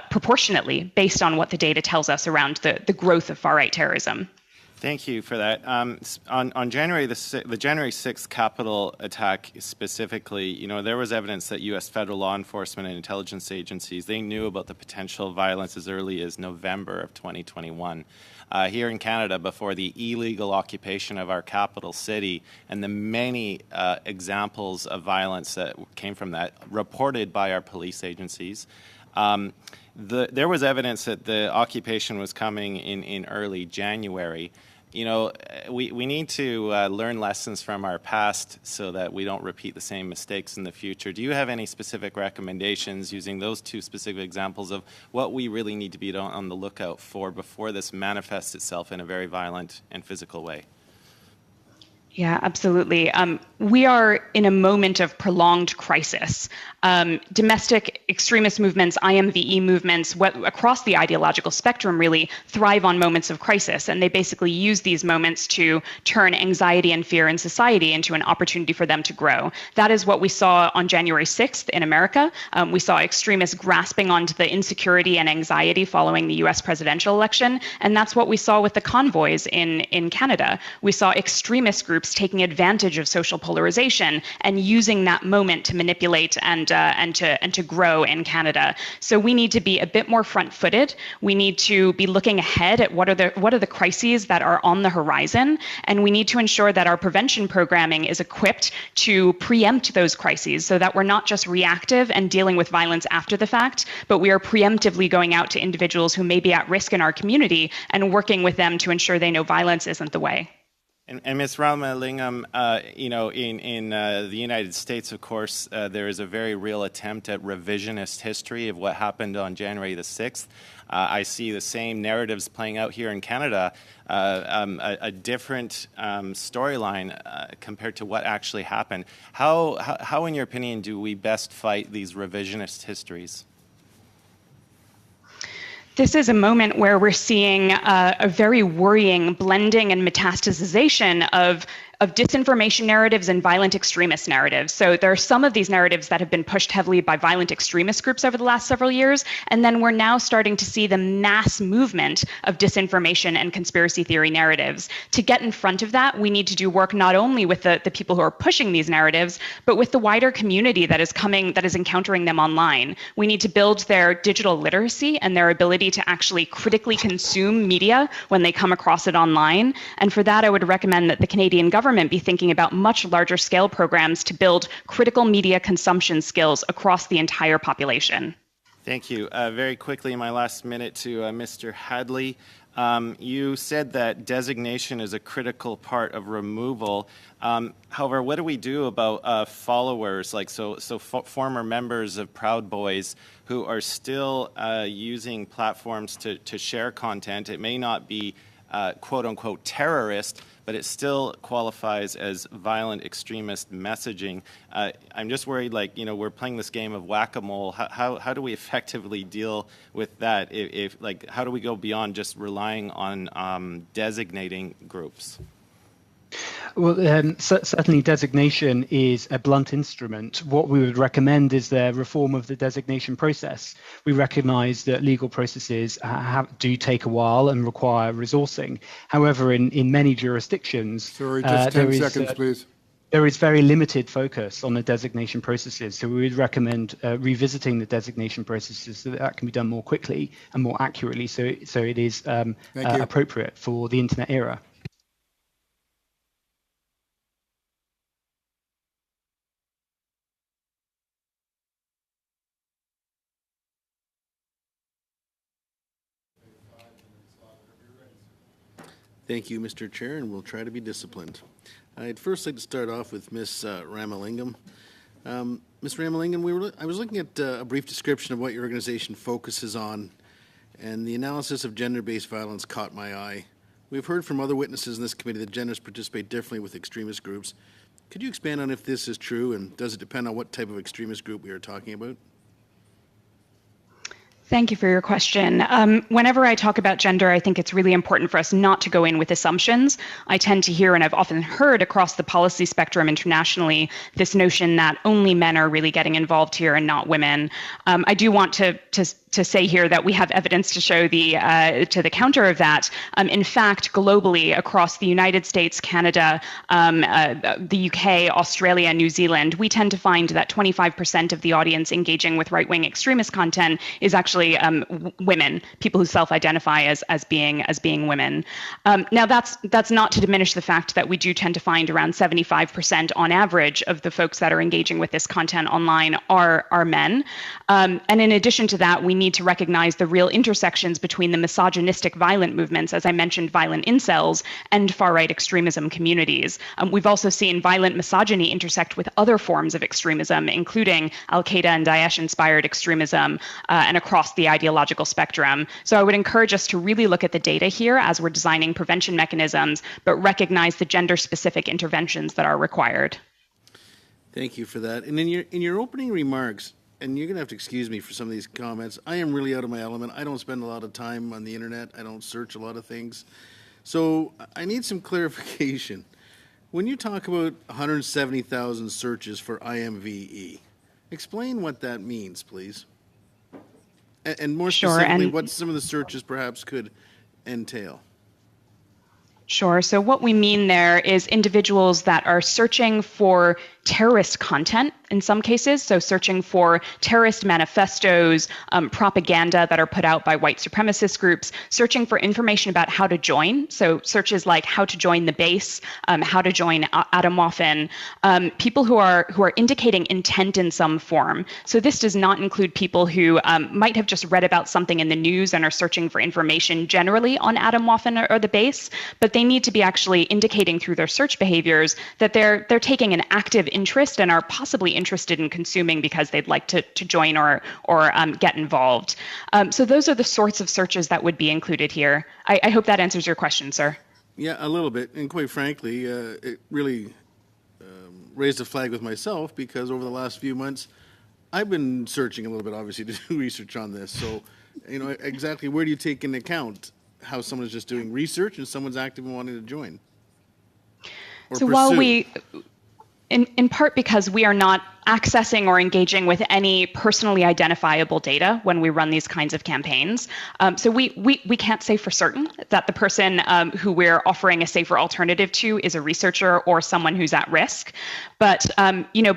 proportionately based on what the data tells us around the growth of far-right terrorism. Thank you for that. On January the January 6th Capitol attack specifically, there was evidence that U.S. federal law enforcement and intelligence agencies, they knew about the potential violence as early as November of 2021. Here in Canada, before the illegal occupation of our capital city and the many examples of violence that came from that reported by our police agencies, there was evidence that the occupation was coming in early January. We need to learn lessons from our past so that we don't repeat the same mistakes in the future. Do you have any specific recommendations using those two specific examples of what we really need to be on the lookout for before this manifests itself in a very violent and physical way? Yeah, absolutely. We are in a moment of prolonged crisis. Domestic extremist movements, IMVE movements, across the ideological spectrum really thrive on moments of crisis. And they basically use these moments to turn anxiety and fear in society into an opportunity for them to grow. That is what we saw on January 6th in America. We saw extremists grasping onto the insecurity and anxiety following the US presidential election. And that's what we saw with the convoys in Canada. We saw extremist groups taking advantage of social polarization and using that moment to manipulate and to grow in Canada. So we need to be a bit more front-footed. We need to be looking ahead at what are the crises that are on the horizon, and we need to ensure that our prevention programming is equipped to preempt those crises, so that we're not just reactive and dealing with violence after the fact, but we are preemptively going out to individuals who may be at risk in our community and working with them to ensure they know violence isn't the way. And Ms. Ramalingam, in the United States, of course, there is a very real attempt at revisionist history of what happened on January the 6th. I see the same narratives playing out here in Canada, a different storyline compared to what actually happened. How, in your opinion, do we best fight these revisionist histories? This is a moment where we're seeing a very worrying blending and metastasization of disinformation narratives and violent extremist narratives. So there are some of these narratives that have been pushed heavily by violent extremist groups over the last several years, and then we're now starting to see the mass movement of disinformation and conspiracy theory narratives. To get in front of that, we need to do work not only with the people who are pushing these narratives, but with the wider community that is encountering them online. We need to build their digital literacy and their ability to actually critically consume media when they come across it online. And for that, I would recommend that the Canadian government be thinking about much larger scale programs to build critical media consumption skills across the entire population. Thank you. Very quickly, in my last minute, to Mr. Hadley. You said that designation is a critical part of removal. However, what do we do about followers, former members of Proud Boys who are still using platforms to share content? It may not be quote unquote terrorist, but it still qualifies as violent extremist messaging. I'm just worried, we're playing this game of whack-a-mole. How do we effectively deal with that? How do we go beyond just relying on designating groups? Well, certainly designation is a blunt instrument. What we would recommend is the reform of the designation process. We recognise that legal processes do take a while and require resourcing. However, in many jurisdictions, sorry, just 10 seconds, please. There is very limited focus on the designation processes. So we would recommend revisiting the designation processes so that can be done more quickly and more accurately, so it is appropriate for the internet era. Thank you, Mr. Chair, and we'll try to be disciplined. I'd first like to start off with Ms. Ramalingam. Ms. Ramalingam, I was looking at a brief description of what your organization focuses on, and the analysis of gender-based violence caught my eye. We've heard from other witnesses in this committee that genders participate differently with extremist groups. Could you expand on if this is true, and does it depend on what type of extremist group we are talking about? Thank you for your question. Whenever I talk about gender, I think it's really important for us not to go in with assumptions. I tend to hear, and I've often heard across the policy spectrum internationally, this notion that only men are really getting involved here and not women. I do want to say here that we have evidence to show to the counter of that. In fact, globally, across the United States, Canada, the UK, Australia, New Zealand, we tend to find that 25% of the audience engaging with right-wing extremist content is actually women, people who self-identify as being women. Now, that's not to diminish the fact that we do tend to find around 75% on average of the folks that are engaging with this content online are men. And in addition to that, we need to recognize the real intersections between the misogynistic violent movements, as I mentioned, violent incels, and far-right extremism communities. We've also seen violent misogyny intersect with other forms of extremism, including Al-Qaeda and Daesh-inspired extremism, and across across the ideological spectrum. So I would encourage us to really look at the data here as we're designing prevention mechanisms, but recognize the gender-specific interventions that are required. Thank you for that. And in your opening remarks, and you're going to have to excuse me for some of these comments, I am really out of my element. I don't spend a lot of time on the internet. I don't search a lot of things. So I need some clarification. When you talk about 170,000 searches for IMVE, explain what that means, please. And more specifically, what some of the searches perhaps could entail. Sure. So what we mean there is individuals that are searching for terrorist content in some cases, so searching for terrorist manifestos, propaganda that are put out by white supremacist groups, searching for information about how to join, so searches like how to join the base, how to join Atomwaffen, people who are indicating intent in some form. So this does not include people who might have just read about something in the news and are searching for information generally on Atomwaffen or the base, but they need to be actually indicating through their search behaviors that they're taking an active interest and are possibly interested in consuming because they'd like to join or get involved. So those are the sorts of searches that would be included here. I hope that answers your question, sir. Yeah, a little bit. And quite frankly, it really raised a flag with myself because over the last few months, I've been searching a little bit, obviously, to do research on this. So, exactly where do you take into account how someone's just doing research and someone's active and wanting to join? So while we, in part because we are not accessing or engaging with any personally identifiable data when we run these kinds of campaigns. So we can't say for certain that the person who we're offering a safer alternative to is a researcher or someone who's at risk. But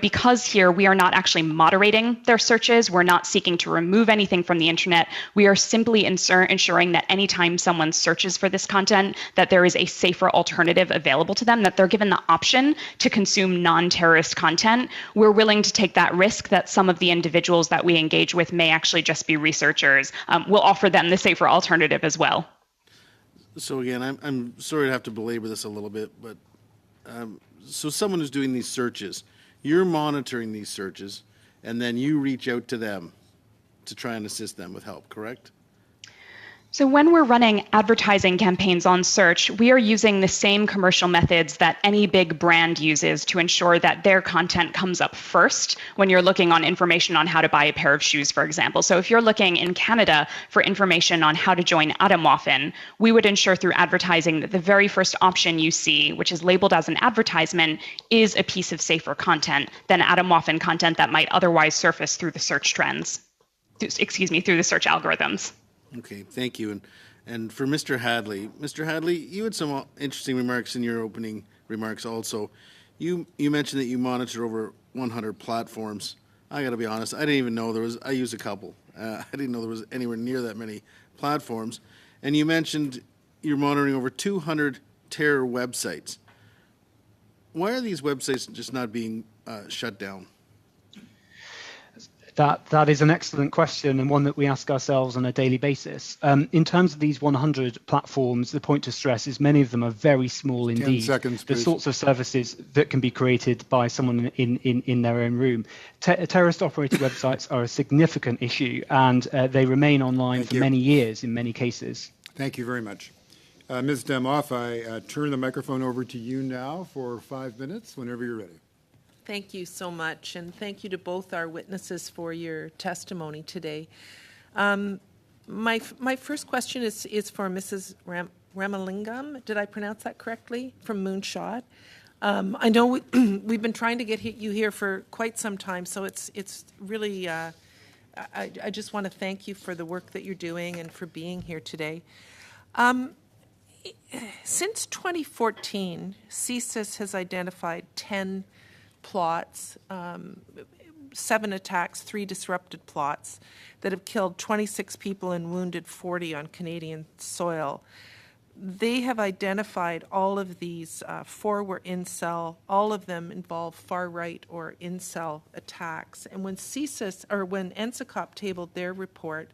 because here we are not actually moderating their searches, we're not seeking to remove anything from the internet. We are simply ensuring that anytime someone searches for this content, that there is a safer alternative available to them, that they're given the option to consume non-terrorist content. We're willing to take that risk that some of the individuals that we engage with may actually just be researchers. We'll offer them the safer alternative as well. So again, I'm sorry to have to belabor this a little bit, but so someone who's doing these searches, you're monitoring these searches, and then you reach out to them to try and assist them with help, correct? So when we're running advertising campaigns on search, we are using the same commercial methods that any big brand uses to ensure that their content comes up first when you're looking on information on how to buy a pair of shoes, for example. So if you're looking in Canada for information on how to join Atomwaffen, we would ensure through advertising that the very first option you see, which is labeled as an advertisement, is a piece of safer content than Atomwaffen content that might otherwise surface through the search trends, through the search algorithms. Okay, thank you. And for Mr. Hadley, you had some interesting remarks in your opening remarks also. You mentioned that you monitor over 100 platforms. I got to be honest, I didn't even know I use a couple. I didn't know there was anywhere near that many platforms. And you mentioned you're monitoring over 200 terror websites. Why are these websites just not being shut down? That is an excellent question and one that we ask ourselves on a daily basis. In terms of these 100 platforms, the point to stress is many of them are very small indeed. 10 seconds, please. The sorts of services that can be created by someone in their own room. Terrorist-operated websites are a significant issue, and they remain online for many years in many cases. Thank you very much. Ms. Demoff, I turn the microphone over to you now for 5 minutes, whenever you're ready. Thank you so much, and thank you to both our witnesses for your testimony today. My first question is for Mrs. Ramalingam. Did I pronounce that correctly? From Moonshot. I know we've been trying to get you here for quite some time, so it's really. I just want to thank you for the work that you're doing and for being here today. Since 2014, CSIS has identified 10 plots, 7 attacks, 3 disrupted plots that have killed 26 people and wounded 40 on Canadian soil. They have identified all of these, 4 were incel, all of them involve far-right or incel attacks. And when CSIS, or when NSICOP tabled their report,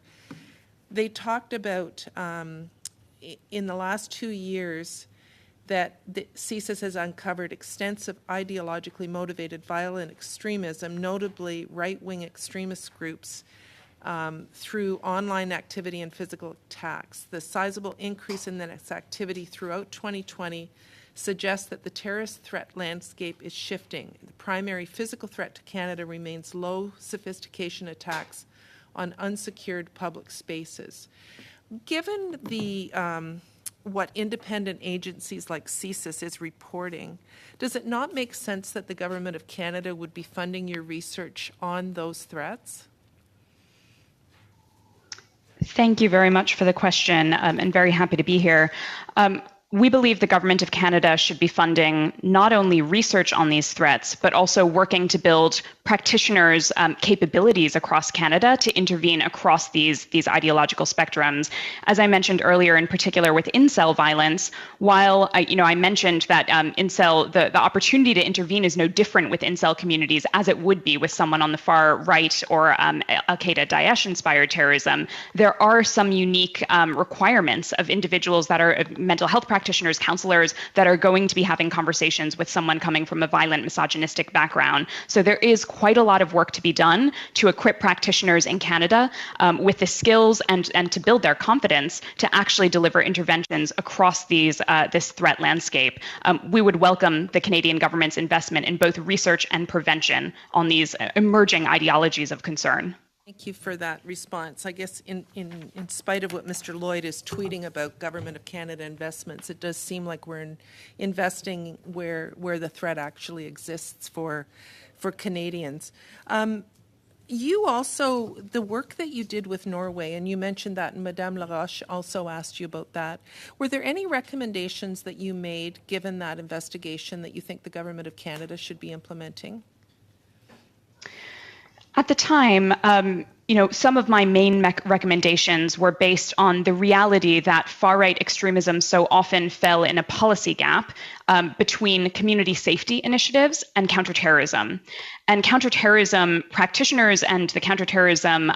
they talked about, in the last 2 years, that the CSIS has uncovered extensive ideologically motivated violent extremism, notably right-wing extremist groups through online activity and physical attacks. The sizable increase in this activity throughout 2020 suggests that the terrorist threat landscape is shifting. The primary physical threat to Canada remains low sophistication attacks on unsecured public spaces. Given the what independent agencies like CSIS is reporting, does it not make sense that the Government of Canada would be funding your research on those threats? Thank you very much for the question, and very happy to be here. We believe the Government of Canada should be funding not only research on these threats, but also working to build practitioners' capabilities across Canada to intervene across these ideological spectrums. As I mentioned earlier, in particular with incel violence, while I mentioned that incel, the opportunity to intervene is no different with incel communities as it would be with someone on the far right or Al-Qaeda, Daesh-inspired terrorism, there are some unique requirements of individuals that are mental health practitioners, counselors that are going to be having conversations with someone coming from a violent, misogynistic background. So there is quite a lot of work to be done to equip practitioners in Canada with the skills and to build their confidence to actually deliver interventions across this threat landscape. We would welcome the Canadian government's investment in both research and prevention on these emerging ideologies of concern. Thank you for that response. I guess in spite of what Mr. Lloyd is tweeting about Government of Canada investments, it does seem like we're investing where the threat actually exists for Canadians. You also, the work that you did with Norway, and you mentioned that, and Madame Laroche also asked you about that. Were there any recommendations that you made, given that investigation, that you think the Government of Canada should be implementing? At the time, some of my main recommendations were based on the reality that far-right extremism so often fell in a policy gap between community safety initiatives and counterterrorism. And counterterrorism practitioners and the counterterrorism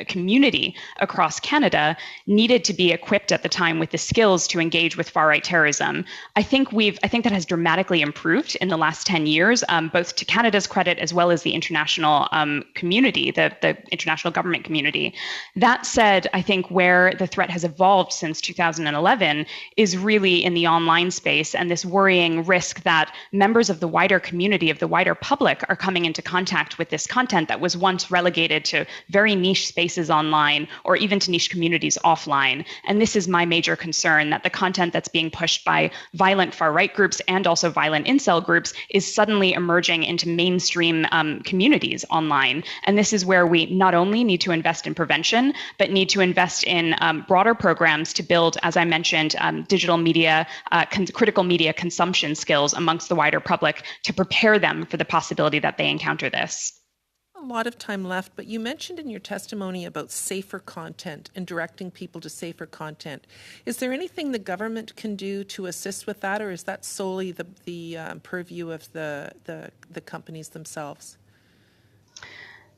community across Canada needed to be equipped at the time with the skills to engage with far-right terrorism. I think that has dramatically improved in the last 10 years, both to Canada's credit as well as the international community, the international government community. That said, I think where the threat has evolved since 2011 is really in the online space, and this worrying risk that members of the wider community, of the wider public, are coming into contact with this content that was once relegated to very niche spaces online or even to niche communities offline. And this is my major concern, that the content that's being pushed by violent far-right groups and also violent incel groups is suddenly emerging into mainstream communities online. And this is where we not only need to invest in prevention, but need to invest in broader programs to build, as I mentioned, digital media, critical media consumption skills amongst the wider public to prepare them for the possibility that they encounter this. A lot of time left, but you mentioned in your testimony about safer content and directing people to safer content. Is there anything the government can do to assist with that, or is that solely the purview of the companies themselves?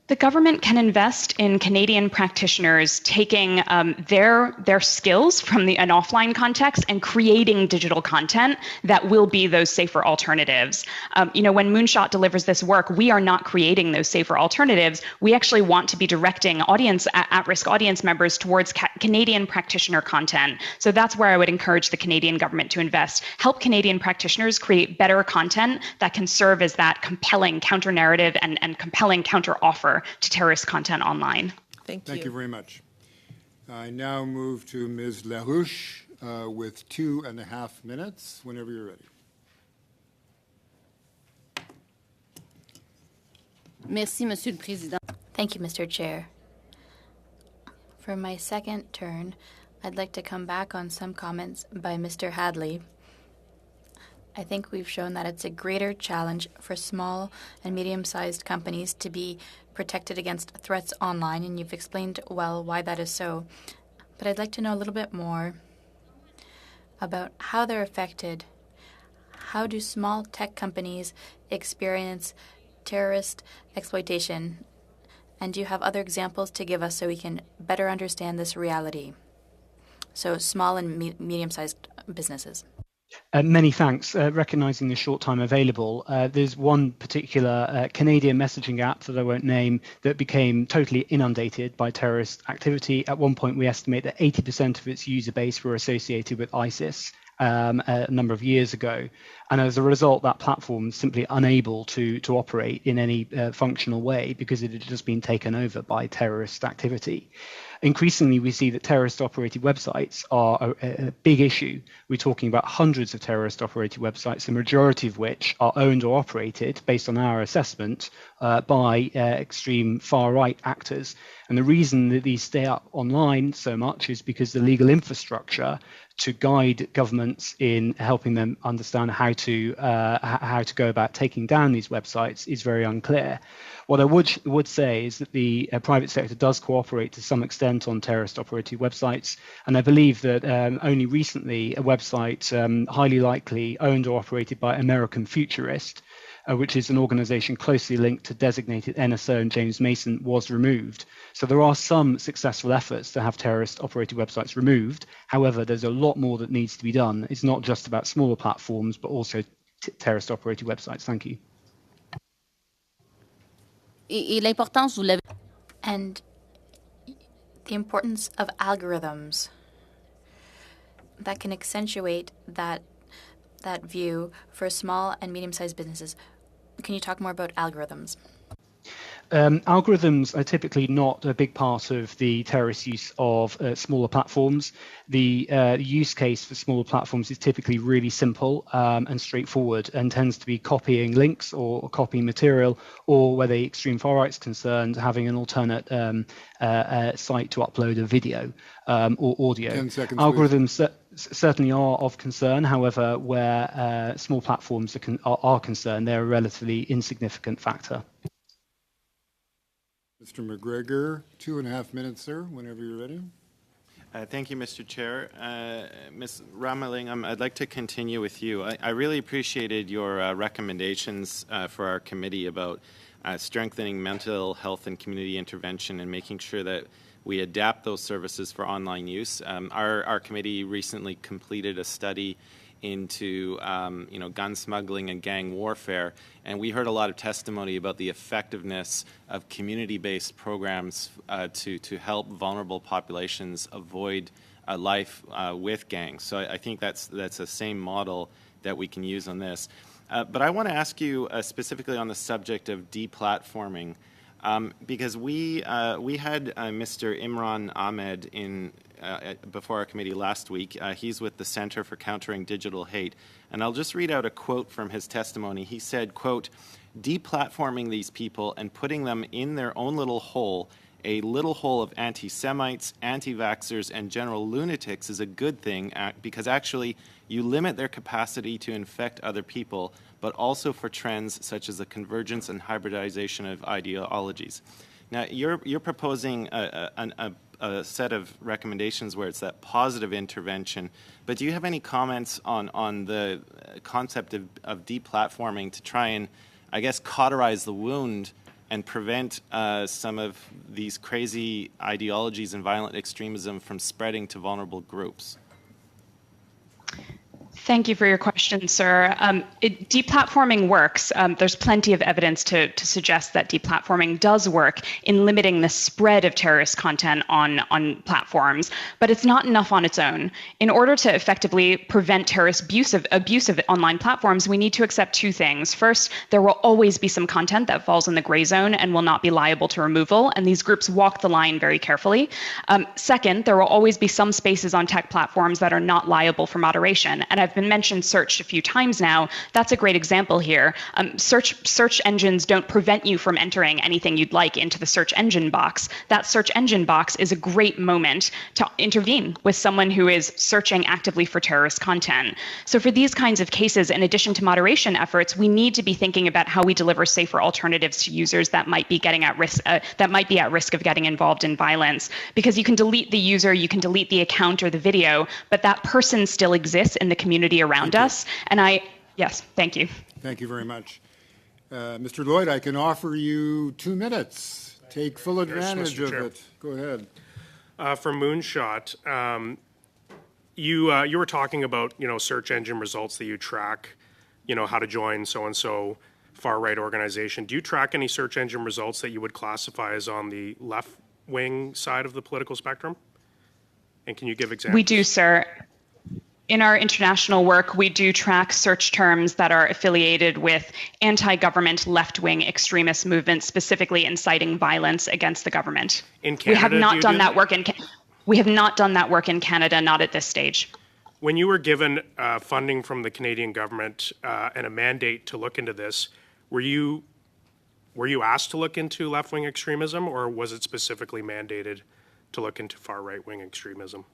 The government can invest in Canadian practitioners taking their skills from an offline context and creating digital content that will be those safer alternatives. When Moonshot delivers this work, we are not creating those safer alternatives. We actually want to be directing at-risk audience members towards Canadian practitioner content. So that's where I would encourage the Canadian government to invest. Help Canadian practitioners create better content that can serve as that compelling counter-narrative and compelling counter-offer to terrorist content online. Thank you. Thank you very much. I now move to Ms. Larouche with 2.5 minutes, whenever you're ready. Merci, Monsieur le Président. Thank you, Mr. Chair. For my second turn, I'd like to come back on some comments by Mr. Hadley. I think we've shown that it's a greater challenge for small and medium-sized companies to be protected against threats online, and you've explained well why that is so. But I'd like to know a little bit more about how they're affected. How do small tech companies experience terrorist exploitation? And do you have other examples to give us so we can better understand this reality? So small and medium-sized businesses. Many thanks. Recognising the short time available, there's one particular Canadian messaging app that I won't name that became totally inundated by terrorist activity. At one point, we estimate that 80% of its user base were associated with ISIS. A number of years ago, and as a result, that platform is simply unable to operate in any functional way because it had just been taken over by terrorist activity. Increasingly, we see that terrorist-operated websites are a big issue. We're talking about hundreds of terrorist-operated websites, the majority of which are owned or operated, based on our assessment, by extreme far-right actors. And the reason that these stay up online so much is because the legal infrastructure to guide governments in helping them understand how to go about taking down these websites is very unclear. What I would say is that the private sector does cooperate to some extent on terrorist-operated websites, and I believe that only recently a website highly likely owned or operated by American Futurist, which is an organization closely linked to designated NSO and James Mason, was removed. So there are some successful efforts to have terrorist-operated websites removed. However, there's a lot more that needs to be done. It's not just about smaller platforms, but also terrorist-operated websites. Thank you. And the importance of algorithms that can accentuate that view for small and medium-sized businesses. Can you talk more about algorithms? Algorithms are typically not a big part of the terrorist use of smaller platforms. The use case for smaller platforms is typically really simple and straightforward, and tends to be copying links or copying material, or where the extreme far right is concerned, having an alternate site to upload a video or audio. 10 seconds, algorithms certainly are of concern. However, where small platforms are concerned, they're a relatively insignificant factor. Mr. McGregor, 2.5 minutes, sir, whenever you're ready. Thank you, Mr. Chair. Ms. Ramalingam, I'd like to continue with you. I really appreciated your recommendations for our committee about strengthening mental health and community intervention and making sure that we adapt those services for online use. Our committee recently completed a study into gun smuggling and gang warfare, and we heard a lot of testimony about the effectiveness of community-based programs to help vulnerable populations avoid life with gangs. So I think that's the same model that we can use on this. But I want to ask you specifically on the subject of deplatforming, because we had Mr. Imran Ahmed in before our committee last week. He's with the Center for Countering Digital Hate. And I'll just read out a quote from his testimony. He said, quote, "Deplatforming these people and putting them in their own little hole, a little hole of anti-Semites, anti-vaxxers, and general lunatics is a good thing because actually you limit their capacity to infect other people, but also for trends such as the convergence and hybridization of ideologies." Now, you're proposing a set of recommendations where it's that positive intervention, but do you have any comments on the concept of deplatforming to try and, I guess, cauterize the wound and prevent some of these crazy ideologies and violent extremism from spreading to vulnerable groups? Thank you for your question, sir. Deplatforming works. There's plenty of evidence to suggest that deplatforming does work in limiting the spread of terrorist content on platforms, but it's not enough on its own. In order to effectively prevent terrorist abuse of online platforms, we need to accept two things. First, there will always be some content that falls in the gray zone and will not be liable to removal, and these groups walk the line very carefully. Second, there will always be some spaces on tech platforms that are not liable for moderation, and I've been mentioned search a few times now. That's a great example here. Search engines don't prevent you from entering anything you'd like into the search engine box. That search engine box is a great moment to intervene with someone who is searching actively for terrorist content. So for these kinds of cases, in addition to moderation efforts, we need to be thinking about how we deliver safer alternatives to users that might be at risk of getting involved in violence. Because you can delete the user, you can delete the account or the video, but that person still exists in the community around us. And yes, thank you. Thank you very much. Mr. Lloyd, I can offer you 2 minutes. Take full advantage of it. Go ahead. For Moonshot, you were talking about, search engine results that you track, how to join so-and-so far-right organization. Do you track any search engine results that you would classify as on the left-wing side of the political spectrum? And can you give examples? We do, sir. In our international work, we do track search terms that are affiliated with anti-government left-wing extremist movements, specifically inciting violence against the government. In Canada, we have not done that work in We have not done that work in Canada, not at this stage. When you were given funding from the Canadian government and a mandate to look into this, were you asked to look into left-wing extremism, or was it specifically mandated to look into far right-wing extremism?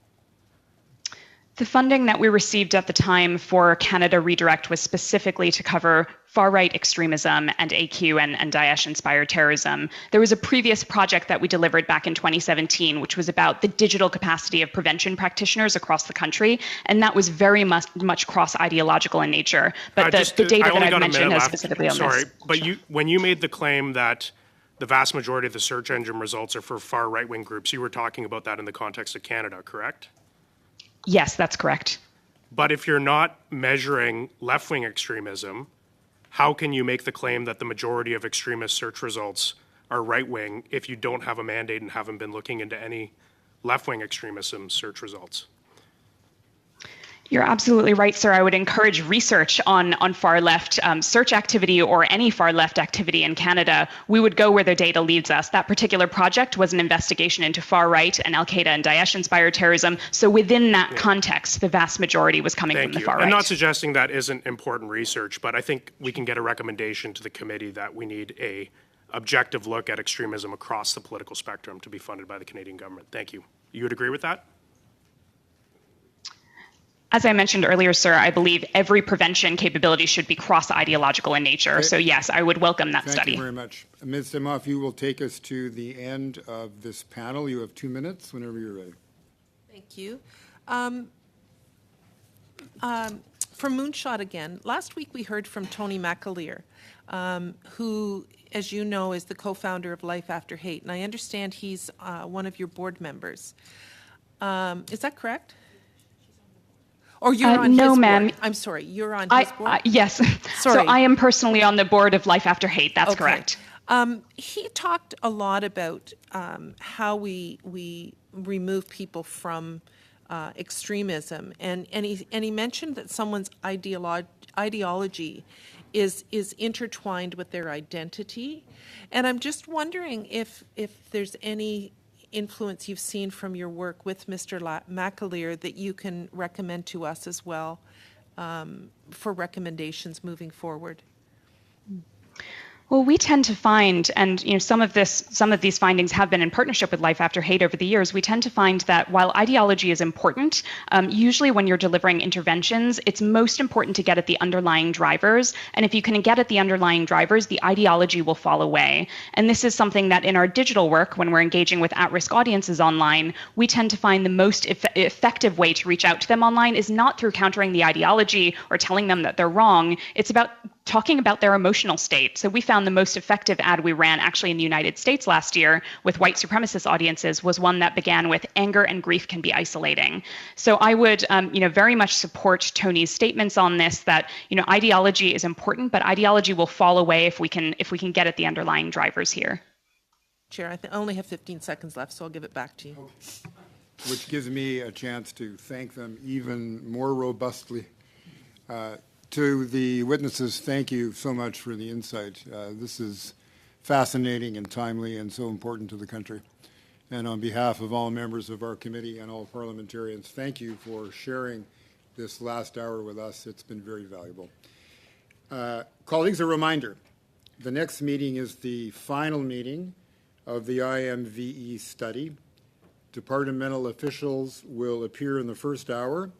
The funding that we received at the time for Canada Redirect was specifically to cover far-right extremism and AQ and Daesh-inspired terrorism. There was a previous project that we delivered back in 2017, which was about the digital capacity of prevention practitioners across the country, and that was very much cross-ideological in nature. But the data that I've mentioned has specifically on this. Sorry, but when you made the claim that the vast majority of the search engine results are for far right-wing groups, you were talking about that in the context of Canada, correct? Yes, that's correct. But if you're not measuring left-wing extremism, how can you make the claim that the majority of extremist search results are right-wing if you don't have a mandate and haven't been looking into any left-wing extremism search results? You're absolutely right, sir. I would encourage research on far left search activity or any far left activity in Canada. We would go where the data leads us. That particular project was an investigation into far right and Al-Qaeda and Daesh-inspired terrorism. So within that context, the vast majority was coming from the far right. I'm not suggesting that isn't important research, but I think we can get a recommendation to the committee that we need a objective look at extremism across the political spectrum to be funded by the Canadian government. Thank you. You would agree with that? As I mentioned earlier, sir, I believe every prevention capability should be cross-ideological in nature. Okay. So yes, I would welcome that study. Thank you very much. Ms. Demoff, you will take us to the end of this panel. You have 2 minutes whenever you're ready. Thank you. For Moonshot again, last week we heard from Tony McAleer, who, as you know, is the co-founder of Life After Hate, and I understand he's one of your board members. Is that correct? Or you're on no, his ma'am. board. I'm sorry, you're on his board? Yes. Sorry. So I am personally on the board of Life After Hate. That's correct. He talked a lot about how we remove people from extremism, and he mentioned that someone's ideology is intertwined with their identity, and I'm just wondering if there's any influence you've seen from your work with Mr. McAleer that you can recommend to us as well for recommendations moving forward. Well, we tend to find, and some of these findings have been in partnership with Life After Hate over the years, we tend to find that while ideology is important, usually when you're delivering interventions, it's most important to get at the underlying drivers. And if you can get at the underlying drivers, the ideology will fall away. And this is something that in our digital work, when we're engaging with at-risk audiences online, we tend to find the most effective way to reach out to them online is not through countering the ideology or telling them that they're wrong. It's about talking about their emotional state. So we found the most effective ad we ran actually in the United States last year with white supremacist audiences was one that began with anger and grief can be isolating. So I would very much support Tony's statements on this that ideology is important, but ideology will fall away if we can get at the underlying drivers here. Chair, I only have 15 seconds left, so I'll give it back to you. Which gives me a chance to thank them even more robustly. To the witnesses, thank you so much for the insight. This is fascinating and timely and so important to the country. And on behalf of all members of our committee and all parliamentarians, thank you for sharing this last hour with us. It's been very valuable. Colleagues, a reminder, the next meeting is the final meeting of the IMVE study. Departmental officials will appear in the first hour,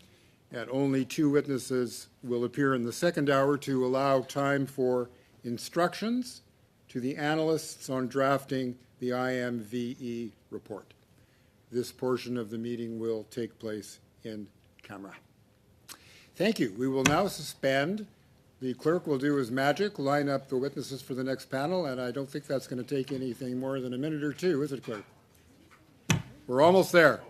and only 2 witnesses will appear in the second hour to allow time for instructions to the analysts on drafting the IMVE report. This portion of the meeting will take place in camera. Thank you. We will now suspend. The clerk will do his magic, line up the witnesses for the next panel, and I don't think that's going to take anything more than a minute or 2, is it, clerk? We're almost there.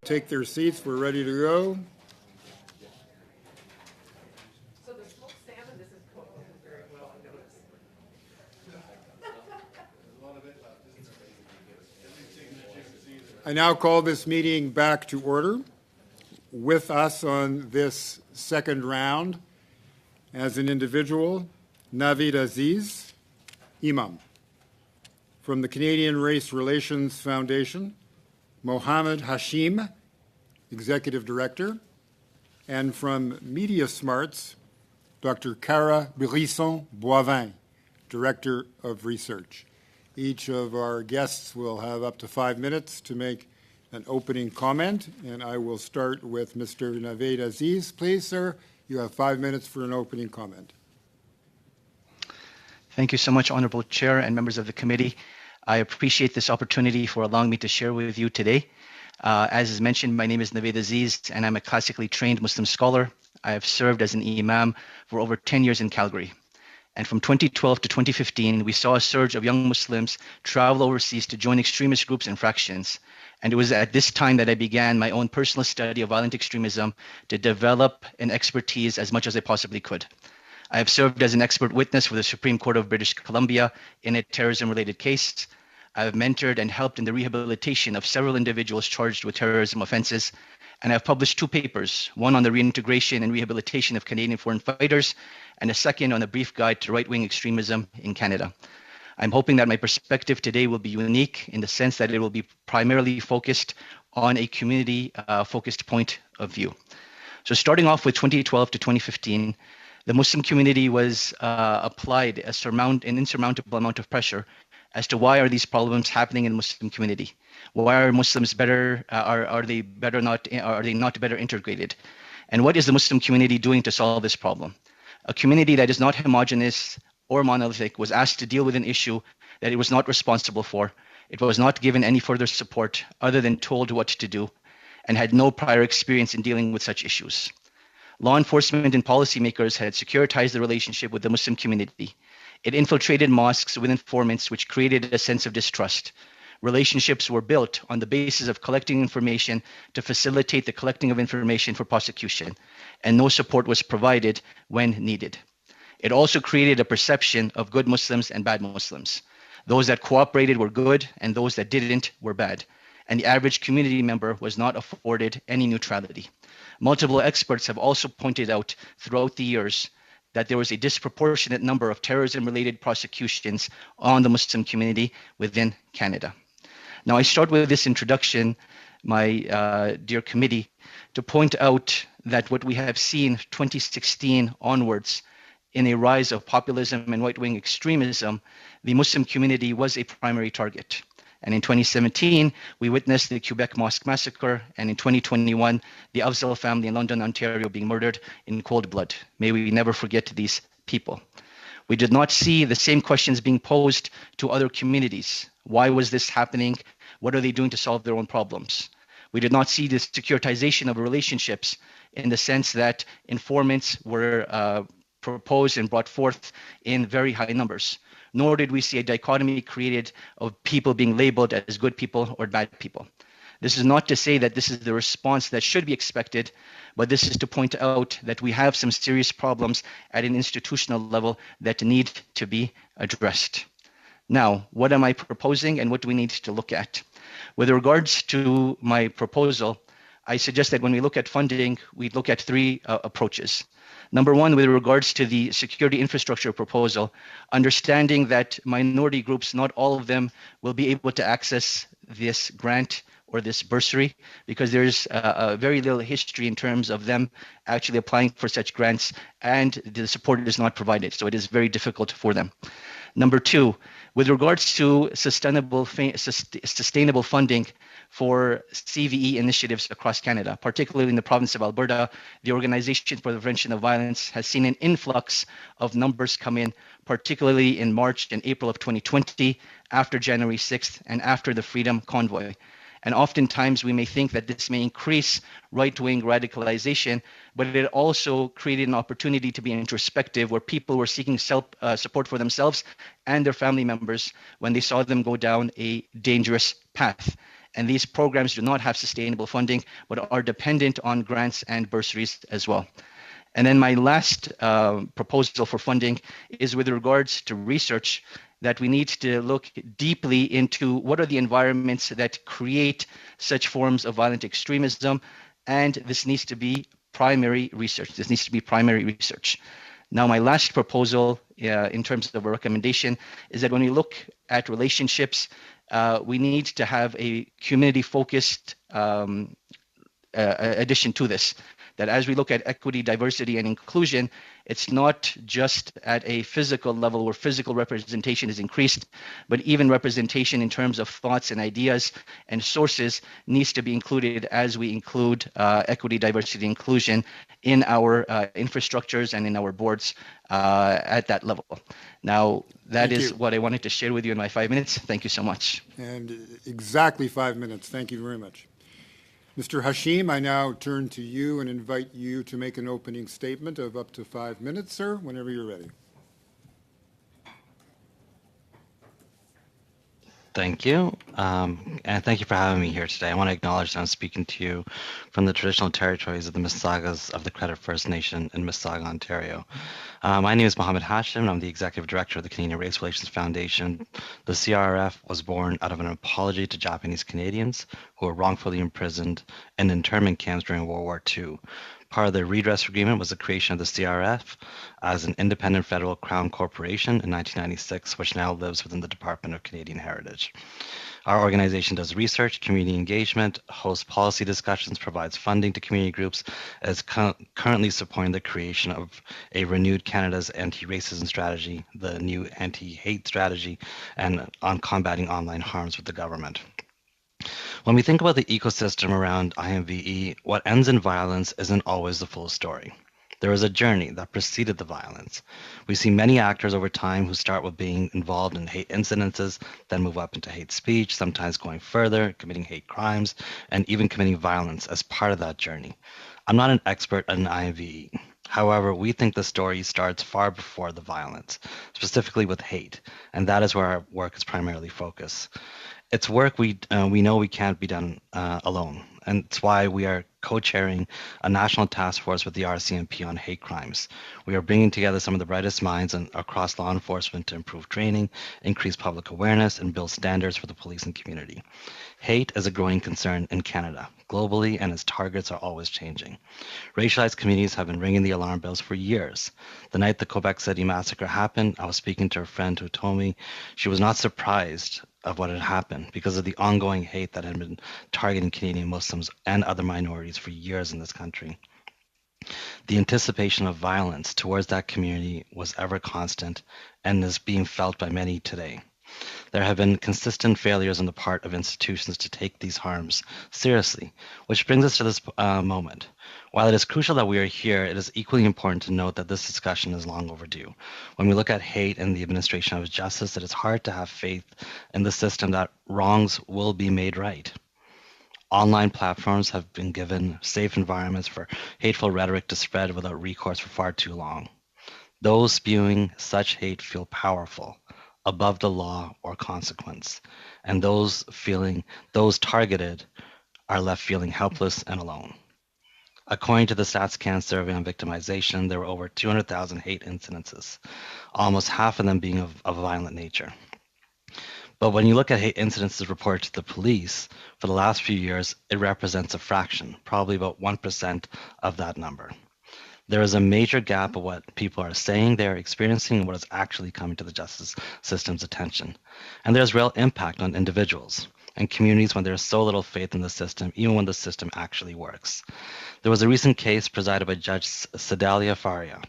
Take their seats. We're ready to go. I now call this meeting back to order. With us on this second round, as an individual, Naveed Aziz, Imam. From the Canadian Race Relations Foundation, Mohammed Hashim, Executive Director, and from Media Smarts, Dr. Cara Brisson-Boivin, Director of Research. Each of our guests will have up to 5 minutes to make an opening comment, and I will start with Mr. Naveed Aziz. Please, sir, you have 5 minutes for an opening comment. Thank you so much, Honorable Chair and members of the committee. I appreciate this opportunity for allowing me to share with you today. As is mentioned, my name is Naveed Aziz, and I'm a classically trained Muslim scholar. I have served as an imam for over 10 years in Calgary. And from 2012 to 2015, we saw a surge of young Muslims travel overseas to join extremist groups and fractions. And it was at this time that I began my own personal study of violent extremism to develop an expertise as much as I possibly could. I have served as an expert witness for the Supreme Court of British Columbia in a terrorism-related case. I have mentored and helped in the rehabilitation of several individuals charged with terrorism offenses. And I have published 2 papers, one on the reintegration and rehabilitation of Canadian foreign fighters, and a second on a brief guide to right-wing extremism in Canada. I'm hoping that my perspective today will be unique in the sense that it will be primarily focused on a community-focused point of view. So starting off with 2012 to 2015, the Muslim community was applied an insurmountable amount of pressure as to why are these problems happening in the Muslim community? Why are Muslims better? Are they not better integrated? And what is the Muslim community doing to solve this problem? A community that is not homogeneous or monolithic was asked to deal with an issue that it was not responsible for. It was not given any further support other than told what to do, and had no prior experience in dealing with such issues. Law enforcement and policymakers had securitized the relationship with the Muslim community. It infiltrated mosques with informants, which created a sense of distrust. Relationships were built on the basis of collecting information to facilitate the collecting of information for prosecution, and no support was provided when needed. It also created a perception of good Muslims and bad Muslims. Those that cooperated were good, and those that didn't were bad. And the average community member was not afforded any neutrality. Multiple experts have also pointed out throughout the years that there was a disproportionate number of terrorism-related prosecutions on the Muslim community within Canada. Now, I start with this introduction, my dear committee, to point out that what we have seen 2016 onwards in a rise of populism and right-wing extremism, the Muslim community was a primary target. And in 2017, we witnessed the Quebec Mosque Massacre, and in 2021, the Afzal family in London, Ontario being murdered in cold blood. May we never forget these people. We did not see the same questions being posed to other communities. Why was this happening? What are they doing to solve their own problems? We did not see the securitization of relationships in the sense that informants were proposed and brought forth in very high numbers. Nor did we see a dichotomy created of people being labeled as good people or bad people. This is not to say that this is the response that should be expected, but this is to point out that we have some serious problems at an institutional level that need to be addressed. Now, what am I proposing and what do we need to look at? With regards to my proposal, I suggest that when we look at funding, we look at 3 approaches. Number one, with regards to the security infrastructure proposal, understanding that minority groups, not all of them, will be able to access this grant or this bursary because there's a very little history in terms of them actually applying for such grants, and the support is not provided. So it is very difficult for them. Number two, with regards to sustainable funding for CVE initiatives across Canada, particularly in the province of Alberta, the Organization for the Prevention of Violence has seen an influx of numbers come in, particularly in March and April of 2020, after January 6th and after the Freedom Convoy. And oftentimes we may think that this may increase right-wing radicalization, but it also created an opportunity to be introspective where people were seeking support for themselves and their family members when they saw them go down a dangerous path. And these programs do not have sustainable funding, but are dependent on grants and bursaries as well. And then my last proposal for funding is with regards to research, that we need to look deeply into what are the environments that create such forms of violent extremism. And this needs to be primary research. This needs to be primary research. Now, my last proposal in terms of a recommendation is that when we look at relationships, we need to have a community-focused addition to this, that as we look at equity, diversity, and inclusion, it's not just at a physical level where physical representation is increased, but even representation in terms of thoughts and ideas and sources needs to be included as we include equity, diversity, inclusion in our infrastructures and in our boards at that level. Now, that Thank is you. what I wanted to share with you in my 5 minutes. Thank you so much. And exactly 5 minutes. Thank you very much. Mr. Hashim, I now turn to you and invite you to make an opening statement of up to 5 minutes, sir, whenever you're ready. Thank you, and thank you for having me here today. I want to acknowledge that I'm speaking to you from the traditional territories of the Mississaugas of the Credit First Nation in Mississauga, Ontario. My name is Mohammed Hashim, and I'm the Executive Director of the Canadian Race Relations Foundation. The CRF was born out of an apology to Japanese Canadians who were wrongfully imprisoned in internment camps during World War II. Part of the redress agreement was the creation of the CRF as an independent federal crown corporation in 1996, which now lives within the Department of Canadian Heritage. Our organization does research, community engagement, hosts policy discussions, provides funding to community groups, is currently supporting the creation of a renewed Canada's anti-racism strategy, the new anti-hate strategy, and on combating online harms with the government. When we think about the ecosystem around IMVE, what ends in violence isn't always the full story. There is a journey that preceded the violence. We see many actors over time who start with being involved in hate incidences, then move up into hate speech, sometimes going further, committing hate crimes, and even committing violence as part of that journey. I'm not an expert in IMVE. However, we think the story starts far before the violence, specifically with hate, and that is where our work is primarily focused. It's work we know we can't be done alone, and it's why we are co-chairing a national task force with the RCMP on hate crimes. We are bringing together some of the brightest minds across law enforcement to improve training, increase public awareness, and build standards for the police and community. Hate is a growing concern in Canada, globally, and its targets are always changing. Racialized communities have been ringing the alarm bells for years. The night the Quebec City massacre happened, I was speaking to a friend who told me she was not surprised of what had happened because of the ongoing hate that had been targeting Canadian Muslims and other minorities for years in this country. The anticipation of violence towards that community was ever constant and is being felt by many today. There have been consistent failures on the part of institutions to take these harms seriously, which brings us to this moment. While it is crucial that we are here, it is equally important to note that this discussion is long overdue. When we look at hate and the administration of justice, it is hard to have faith in the system that wrongs will be made right. Online platforms have been given safe environments for hateful rhetoric to spread without recourse for far too long. Those spewing such hate feel powerful, above the law or consequence, and those targeted are left feeling helpless and alone. According to the StatsCan survey on victimization, there were over 200,000 hate incidences, almost half of them being of a violent nature. But when you look at hate incidences reported to the police for the last few years, it represents a fraction, probably about 1% of that number. There is a major gap of what people are saying they're experiencing and what is actually coming to the justice system's attention. And there's real impact on individuals and communities when there's so little faith in the system, even when the system actually works. There was a recent case presided by Judge Sedalia Faria.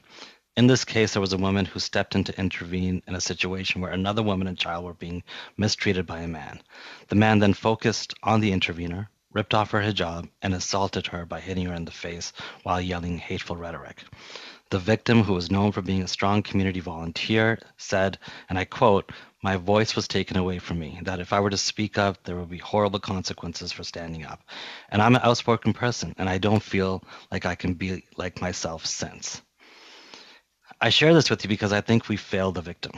In this case, there was a woman who stepped in to intervene in a situation where another woman and child were being mistreated by a man. The man then focused on the intervener, ripped off her hijab, and assaulted her by hitting her in the face while yelling hateful rhetoric. The victim, who was known for being a strong community volunteer, said, and I quote, "My voice was taken away from me, that if I were to speak up, there would be horrible consequences for standing up. And I'm an outspoken person, and I don't feel like I can be like myself since." I share this with you because I think we failed the victim.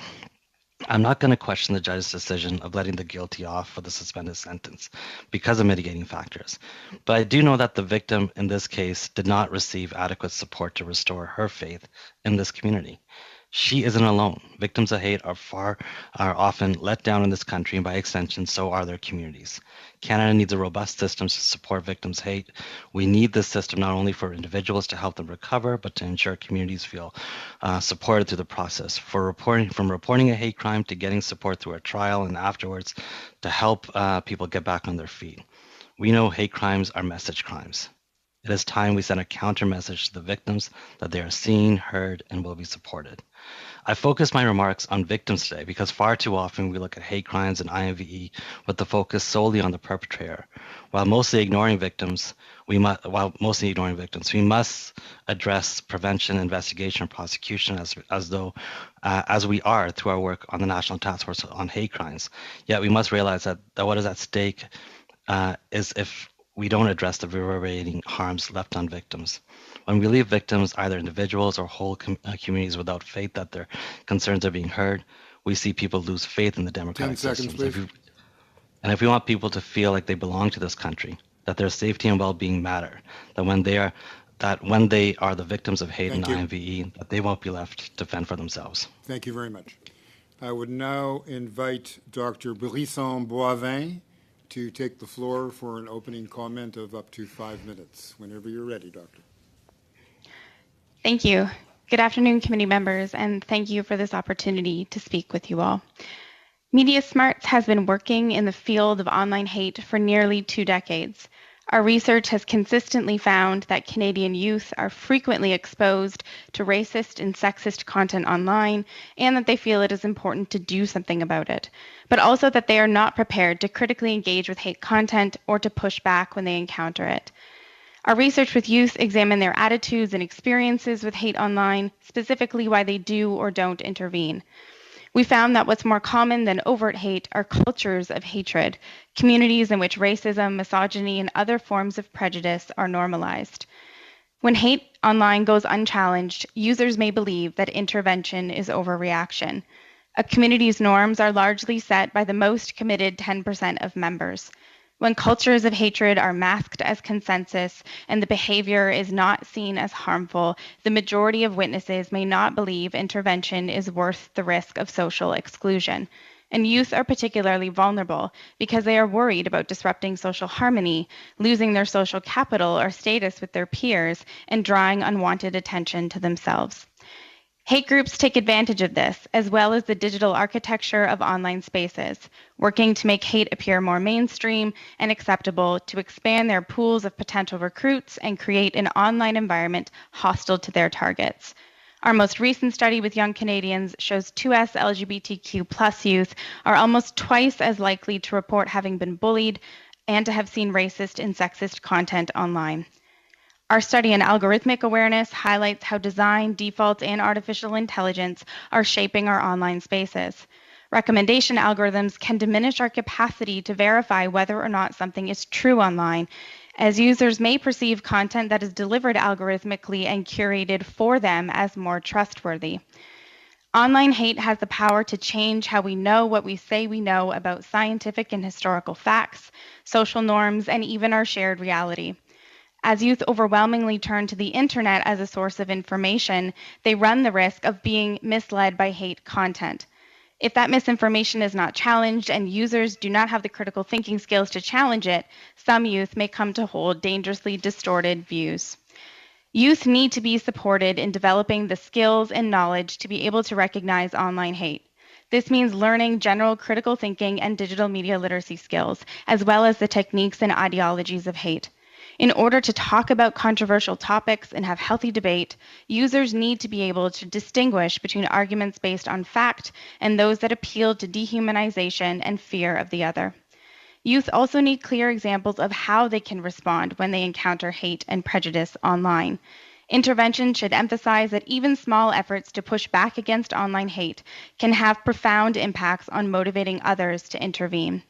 I'm not going to question the judge's decision of letting the guilty off with a suspended sentence because of mitigating factors. But I do know that the victim in this case did not receive adequate support to restore her faith in this community. She isn't alone. Victims of hate are often let down in this country, and by extension, so are their communities. Canada needs a robust system to support victims of hate. We need this system not only for individuals to help them recover, but to ensure communities feel supported through the process. From reporting a hate crime to getting support through a trial and afterwards to help people get back on their feet. We know hate crimes are message crimes. It is time we send a counter message to the victims that they are seen, heard, and will be supported. I focus my remarks on victims today because far too often we look at hate crimes and IMVE with the focus solely on the perpetrator. While mostly ignoring victims, we must address prevention, investigation, and prosecution as we are through our work on the National Task Force on Hate Crimes. Yet we must realize that what is at stake is if we don't address the reverberating harms left on victims. When we leave victims, either individuals or whole communities, without faith that their concerns are being heard, we see people lose faith in the democratic 10 seconds, systems. please. And if we want people to feel like they belong to this country, that their safety and well-being matter, that when they are the victims of hate and IMVE, that they won't be left to fend for themselves. Thank you very much. I would now invite Dr. Brisson-Boivin to take the floor for an opening comment of up to 5 minutes. Whenever you're ready, Doctor. Thank you. Good afternoon, committee members, and thank you for this opportunity to speak with you all. Media Smarts has been working in the field of online hate for nearly 2 decades. Our research has consistently found that Canadian youth are frequently exposed to racist and sexist content online, and that they feel it is important to do something about it, but also that they are not prepared to critically engage with hate content or to push back when they encounter it. Our research with youth examine their attitudes and experiences with hate online, specifically why they do or don't intervene. We found that what's more common than overt hate are cultures of hatred, communities in which racism, misogyny, and other forms of prejudice are normalized. When hate online goes unchallenged, users may believe that intervention is overreaction. A community's norms are largely set by the most committed 10% of members. When cultures of hatred are masked as consensus and the behavior is not seen as harmful, the majority of witnesses may not believe intervention is worth the risk of social exclusion. And youth are particularly vulnerable because they are worried about disrupting social harmony, losing their social capital or status with their peers, and drawing unwanted attention to themselves. Hate groups take advantage of this, as well as the digital architecture of online spaces, working to make hate appear more mainstream and acceptable, to expand their pools of potential recruits and create an online environment hostile to their targets. Our most recent study with young Canadians shows 2S LGBTQ+ youth are almost twice as likely to report having been bullied and to have seen racist and sexist content online. Our study in algorithmic awareness highlights how design, defaults, and artificial intelligence are shaping our online spaces. Recommendation algorithms can diminish our capacity to verify whether or not something is true online, as users may perceive content that is delivered algorithmically and curated for them as more trustworthy. Online hate has the power to change how we know what we say we know about scientific and historical facts, social norms, and even our shared reality. As youth overwhelmingly turn to the internet as a source of information, they run the risk of being misled by hate content. If that misinformation is not challenged and users do not have the critical thinking skills to challenge it, some youth may come to hold dangerously distorted views. Youth need to be supported in developing the skills and knowledge to be able to recognize online hate. This means learning general critical thinking and digital media literacy skills, as well as the techniques and ideologies of hate. In order to talk about controversial topics and have healthy debate, users need to be able to distinguish between arguments based on fact and those that appeal to dehumanization and fear of the other. Youth also need clear examples of how they can respond when they encounter hate and prejudice online. Intervention should emphasize that even small efforts to push back against online hate can have profound impacts on motivating others to intervene.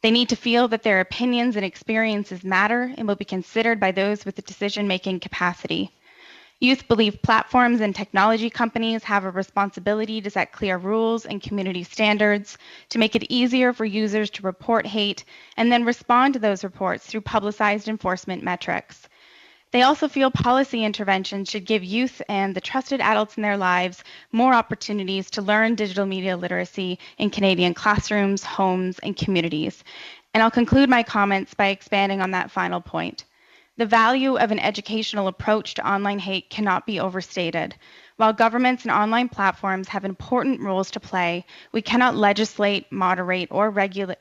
They need to feel that their opinions and experiences matter and will be considered by those with the decision-making capacity. Youth believe platforms and technology companies have a responsibility to set clear rules and community standards to make it easier for users to report hate and then respond to those reports through publicized enforcement metrics. They also feel policy interventions should give youth and the trusted adults in their lives more opportunities to learn digital media literacy in Canadian classrooms, homes, and communities. And I'll conclude my comments by expanding on that final point. The value of an educational approach to online hate cannot be overstated. While governments and online platforms have important roles to play, we cannot legislate, moderate, or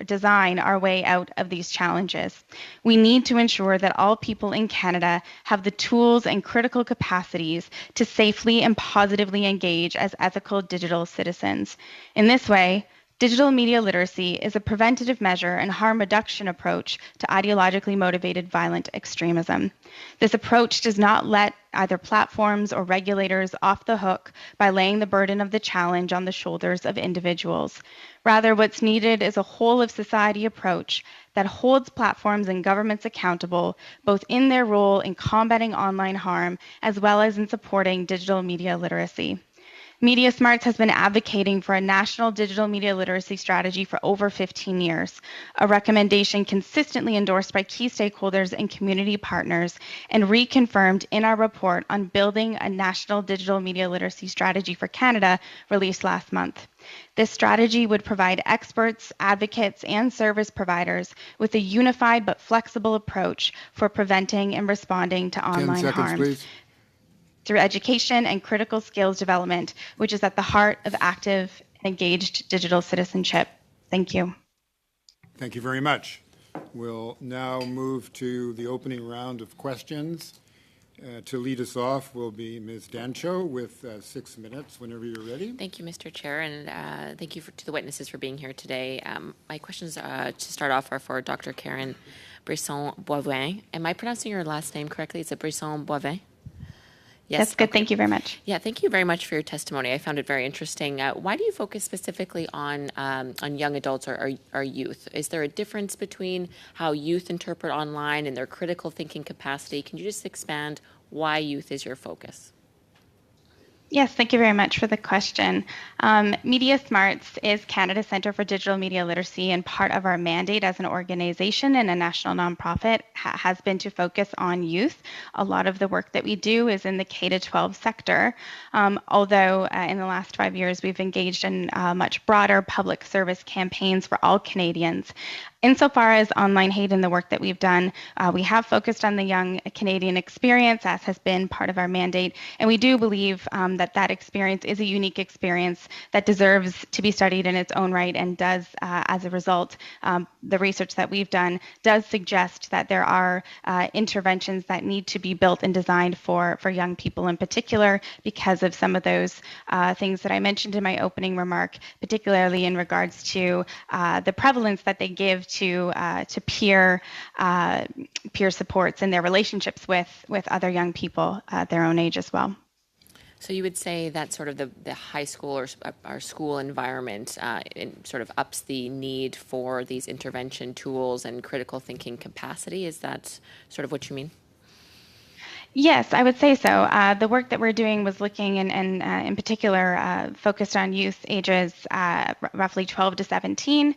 design our way out of these challenges. We need to ensure that all people in Canada have the tools and critical capacities to safely and positively engage as ethical digital citizens. In this way, digital media literacy is a preventative measure and harm reduction approach to ideologically motivated violent extremism. This approach does not let either platforms or regulators off the hook by laying the burden of the challenge on the shoulders of individuals. Rather, what's needed is a whole of society approach that holds platforms and governments accountable, both in their role in combating online harm as well as in supporting digital media literacy. Media Smarts has been advocating for a national digital media literacy strategy for over 15 years, a recommendation consistently endorsed by key stakeholders and community partners and reconfirmed in our report on building a national digital media literacy strategy for Canada released last month. This strategy would provide experts, advocates, and service providers with a unified but flexible approach for preventing and responding to online 10 seconds, harm. please. Through education and critical skills development, which is at the heart of active and engaged digital citizenship. Thank you. Thank you very much. We'll now move to the opening round of questions. To lead us off will be Ms. Dancho with 6 minutes whenever you're ready. Thank you, Mr. Chair, and thank you to the witnesses for being here today. My questions to start off are for Dr. Karen Brisson-Boivin. Am I pronouncing your last name correctly? Is it Brisson-Boivin? Yes, that's good. Okay. Thank you very much. Yeah, thank you very much for your testimony. I found it very interesting. Why do you focus specifically on young adults or youth? Is there a difference between how youth interpret online and their critical thinking capacity? Can you just expand why youth is your focus? Yes, thank you very much for the question. Media Smarts is Canada's Centre for Digital Media Literacy, and part of our mandate as an organization and a national nonprofit has been to focus on youth. A lot of the work that we do is in the K-12 sector, although in the last 5 years we've engaged in much broader public service campaigns for all Canadians. Insofar as online hate and the work that we've done, we have focused on the young Canadian experience, as has been part of our mandate, and we do believe that experience is a unique experience that deserves to be studied in its own right, and does, as a result, the research that we've done does suggest that there are interventions that need to be built and designed for young people in particular, because of some of those things that I mentioned in my opening remark, particularly in regards to the prevalence that they give to peer supports in their relationships with other young people their own age as well. So you would say that sort of the high school or school environment sort of ups the need for these intervention tools and critical thinking capacity. Is that sort of what you mean? Yes, I would say so. The work that we're doing was looking and in particular focused on youth ages roughly 12 to 17,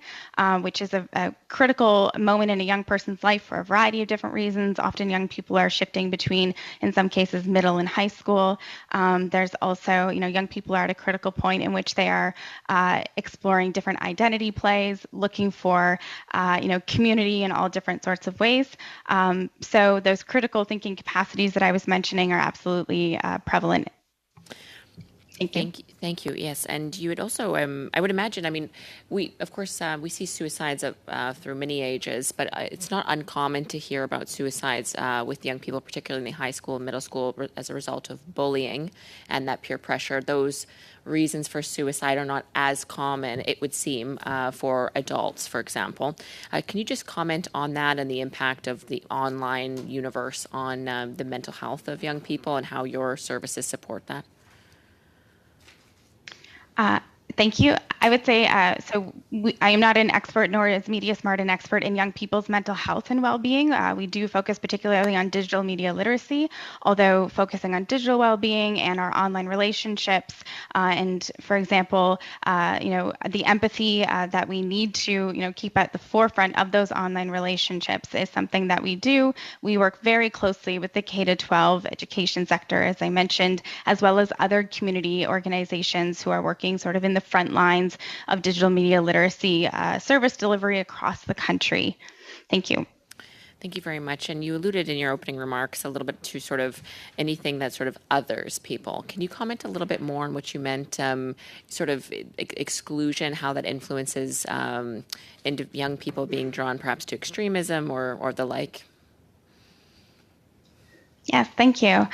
which is a critical moment in a young person's life for a variety of different reasons. Often young people are shifting between, in some cases, middle and high school. There's also, young people are at a critical point in which they are exploring different identity plays, looking for, community in all different sorts of ways. So those critical thinking capacities that I was mentioning are absolutely prevalent. Thank you. Yes, and you would also, I would imagine. We see suicides through many ages, but it's not uncommon to hear about suicides with young people, particularly in the high school and middle school, as a result of bullying and that peer pressure. Those reasons for suicide are not as common, it would seem, for adults, for example. Can you just comment on that and the impact of the online universe on the mental health of young people and how your services support that? Thank you. I would say, I am not an expert, nor is Media Smart an expert in young people's mental health and well-being. We do focus particularly on digital media literacy, although focusing on digital well-being and our online relationships, and for example, the empathy that we need to, keep at the forefront of those online relationships is something that we do. We work very closely with the K-12 education sector, as I mentioned, as well as other community organizations who are working sort of in the front lines of digital media literacy service delivery across the country. Thank you. Thank you very much. And you alluded in your opening remarks a little bit to sort of anything that sort of others people. Can you comment a little bit more on what you meant, sort of exclusion, how that influences into young people being drawn perhaps to extremism or the like? Yes, thank you.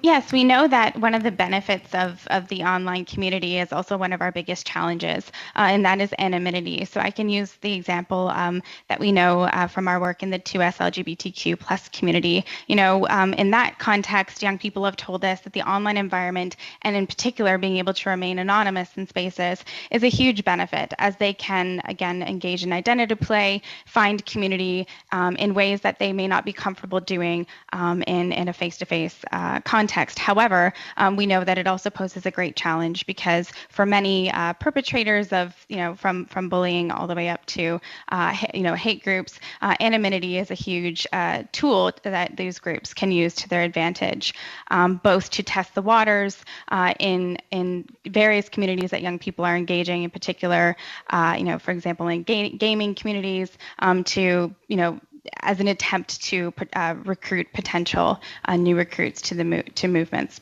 Yes, we know that one of the benefits of the online community is also one of our biggest challenges, and that is anonymity. So I can use the example that we know from our work in the 2S LGBTQ plus community. In that context, young people have told us that the online environment, and in particular being able to remain anonymous in spaces, is a huge benefit, as they can, again, engage in identity play, find community in ways that they may not be comfortable doing in a face-to-face context. However, we know that it also poses a great challenge because for many perpetrators of, from bullying all the way up to, hate groups, anonymity is a huge tool that these groups can use to their advantage, both to test the waters in various communities that young people are engaging, in particular, for example, in gaming communities, to, as an attempt to recruit potential new recruits to movements.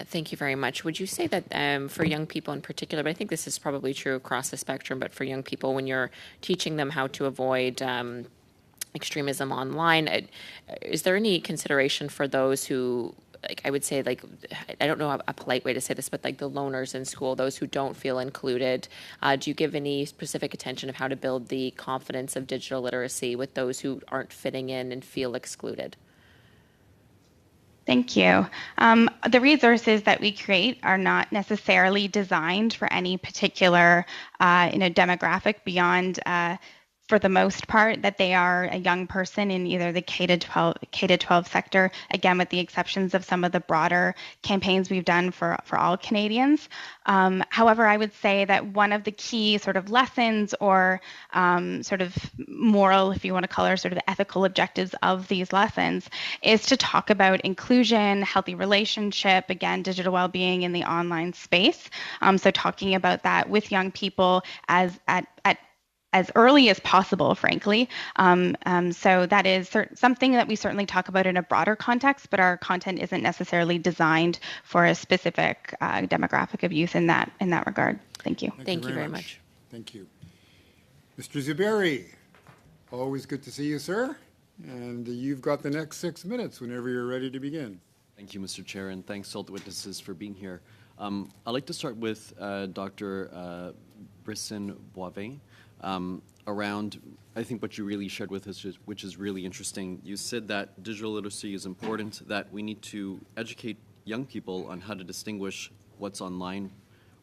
Thank you very much. Would you say that for young people in particular, but I think this is probably true across the spectrum, but for young people, when you're teaching them how to avoid extremism online, is there any consideration for those who, I would say, I don't know a polite way to say this, but the loners in school, those who don't feel included, do you give any specific attention of how to build the confidence of digital literacy with those who aren't fitting in and feel excluded? Thank you. The resources that we create are not necessarily designed for any particular demographic beyond for the most part, that they are a young person in either the K-12 sector, again, with the exceptions of some of the broader campaigns we've done for all Canadians. However, I would say that one of the key sort of lessons or sort of moral, if you want to color, sort of ethical objectives of these lessons is to talk about inclusion, healthy relationship, again, digital well-being in the online space. So talking about that with young people as early as possible, frankly. So that is something that we certainly talk about in a broader context, but our content isn't necessarily designed for a specific demographic of youth in that regard. Thank you. Thank you very much. Thank you. Mr. Zuberi, always good to see you, sir. And you've got the next 6 minutes whenever you're ready to begin. Thank you, Mr. Chair, and thanks to all the witnesses for being here. I'd like to start with Dr. Brisson-Boivin. Around, I think, what you really shared with us, which is really interesting. You said that digital literacy is important, that we need to educate young people on how to distinguish what's online,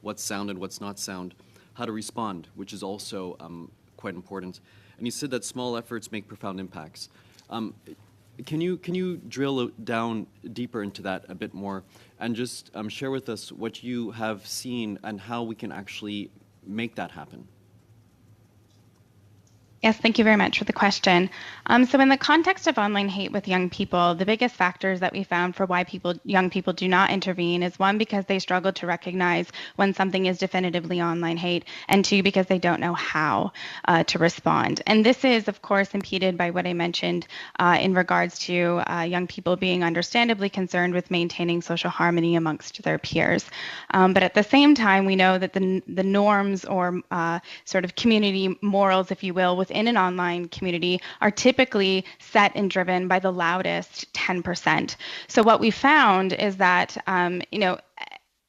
what's sound and what's not sound, how to respond, which is also quite important. And you said that small efforts make profound impacts. Can you drill down deeper into that a bit more and just share with us what you have seen and how we can actually make that happen? Yes, thank you very much for the question. So in the context of online hate with young people, the biggest factors that we found for why young people do not intervene is one, because they struggle to recognize when something is definitively online hate, and two, because they don't know how to respond. And this is, of course, impeded by what I mentioned in regards to young people being understandably concerned with maintaining social harmony amongst their peers. But at the same time, we know that the norms or sort of community morals, if you will, within an online community are typically set and driven by the loudest 10%. So what we found is that,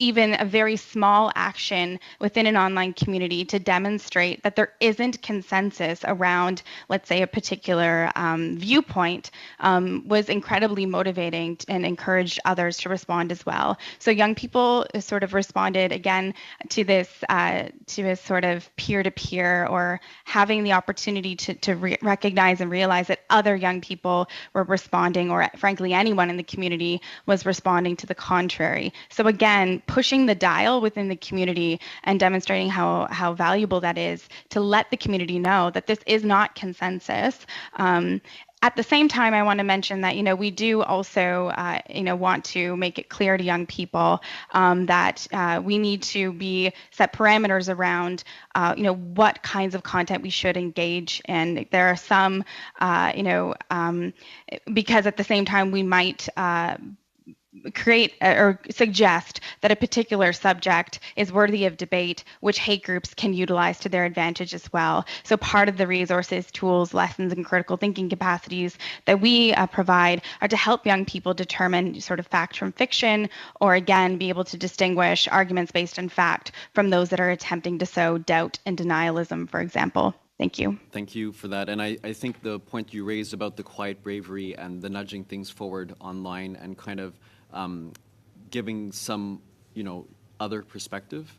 even a very small action within an online community to demonstrate that there isn't consensus around, let's say, a particular viewpoint was incredibly motivating and encouraged others to respond as well. So young people sort of responded again to this sort of peer-to-peer, or having the opportunity to recognize and realize that other young people were responding, or frankly anyone in the community was responding to the contrary. So again, pushing the dial within the community and demonstrating how valuable that is to let the community know that this is not consensus. At the same time, I want to mention that, we do also, want to make it clear to young people that we need to set parameters around, what kinds of content we should engage in. There are some, because at the same time we might create or suggest that a particular subject is worthy of debate, which hate groups can utilize to their advantage as well. So part of the resources, tools, lessons, and critical thinking capacities that we provide are to help young people determine sort of fact from fiction, or again, be able to distinguish arguments based on fact from those that are attempting to sow doubt and denialism, for example. Thank you. Thank you for that. And I think the point you raised about the quiet bravery and the nudging things forward online and kind of giving some, other perspective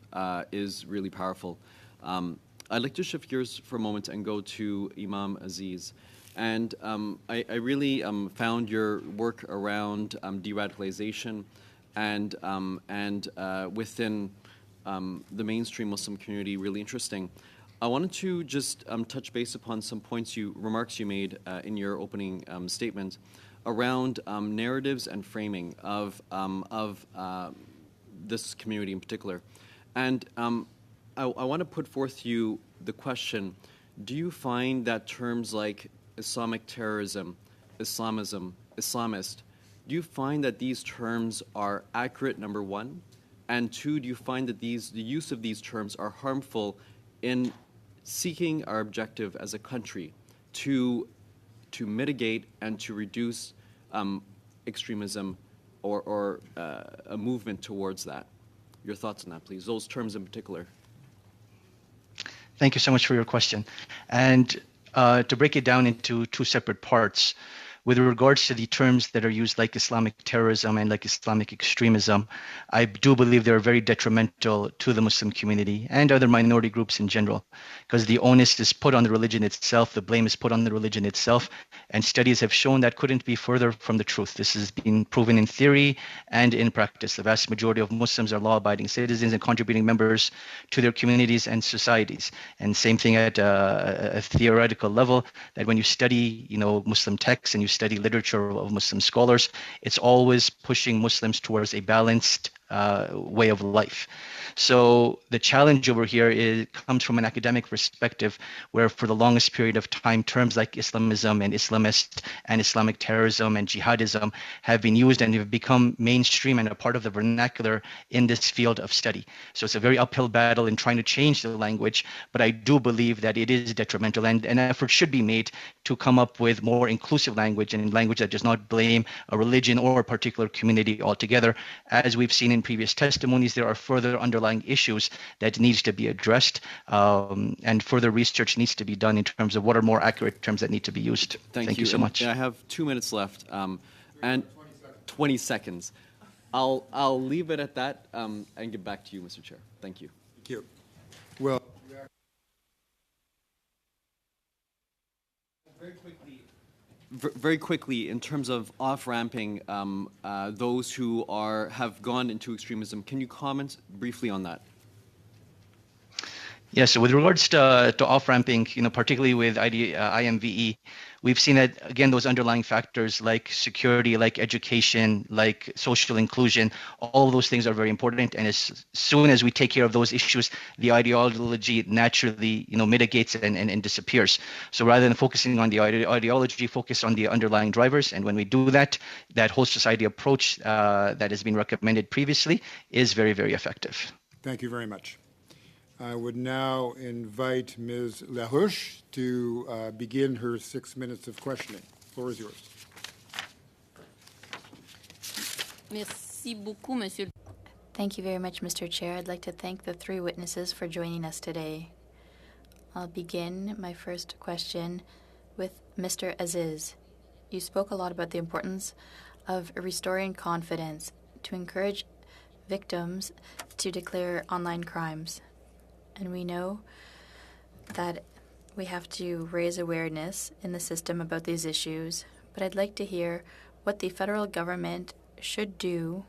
is really powerful. I'd like to shift gears for a moment and go to Imam Aziz. And I really found your work around de-radicalization and within the mainstream Muslim community really interesting. I wanted to just touch base upon some remarks you made in your opening statement around narratives and framing of this community in particular. And I want to put forth to you the question, do you find that terms like Islamic terrorism, Islamism, Islamist, do you find that these terms are accurate, number one? And two, do you find that the use of these terms are harmful in seeking our objective as a country to mitigate and to reduce extremism or a movement towards that? Your thoughts on that, please, those terms in particular. Thank you so much for your question. And to break it down into two separate parts, with regards to the terms that are used like Islamic terrorism and like Islamic extremism, I do believe they're very detrimental to the Muslim community and other minority groups in general, because the onus is put on the religion itself, the blame is put on the religion itself, and studies have shown that couldn't be further from the truth. This has been proven in theory and in practice. The vast majority of Muslims are law-abiding citizens and contributing members to their communities and societies. And same thing at a theoretical level, that when you study, Muslim texts and you study literature of Muslim scholars, it's always pushing Muslims towards a balanced way of life. So the challenge over here comes from an academic perspective, where for the longest period of time, terms like Islamism and Islamist and Islamic terrorism and jihadism have been used and have become mainstream and a part of the vernacular in this field of study. So it's a very uphill battle in trying to change the language, but I do believe that it is detrimental, and an effort should be made to come up with more inclusive language, and language that does not blame a religion or a particular community altogether. As we've seen in previous testimonies, there are further underlying issues that needs to be addressed, and further research needs to be done in terms of what are more accurate terms that need to be used. Thank you so much. I have 2 minutes left, and 20 seconds. I'll leave it at that and get back to you, Mr. Chair. Thank you. Thank you. Well, very quickly, in terms of off-ramping those who have gone into extremism, can you comment briefly on that? Yeah, so with regards to off-ramping, particularly with IMVE, we've seen that, again, those underlying factors like security, like education, like social inclusion, all of those things are very important. And as soon as we take care of those issues, the ideology naturally, mitigates and disappears. So rather than focusing on the ideology, focus on the underlying drivers. And when we do that, that whole society approach that has been recommended previously is very, very effective. Thank you very much. I would now invite Ms. Larouche to begin her 6 minutes of questioning. The floor is yours. Merci beaucoup, Monsieur. Thank you very much, Mr. Chair. I'd like to thank the three witnesses for joining us today. I'll begin my first question with Mr. Aziz. You spoke a lot about the importance of restoring confidence to encourage victims to declare online crimes. And we know that we have to raise awareness in the system about these issues, but I'd like to hear what the federal government should do.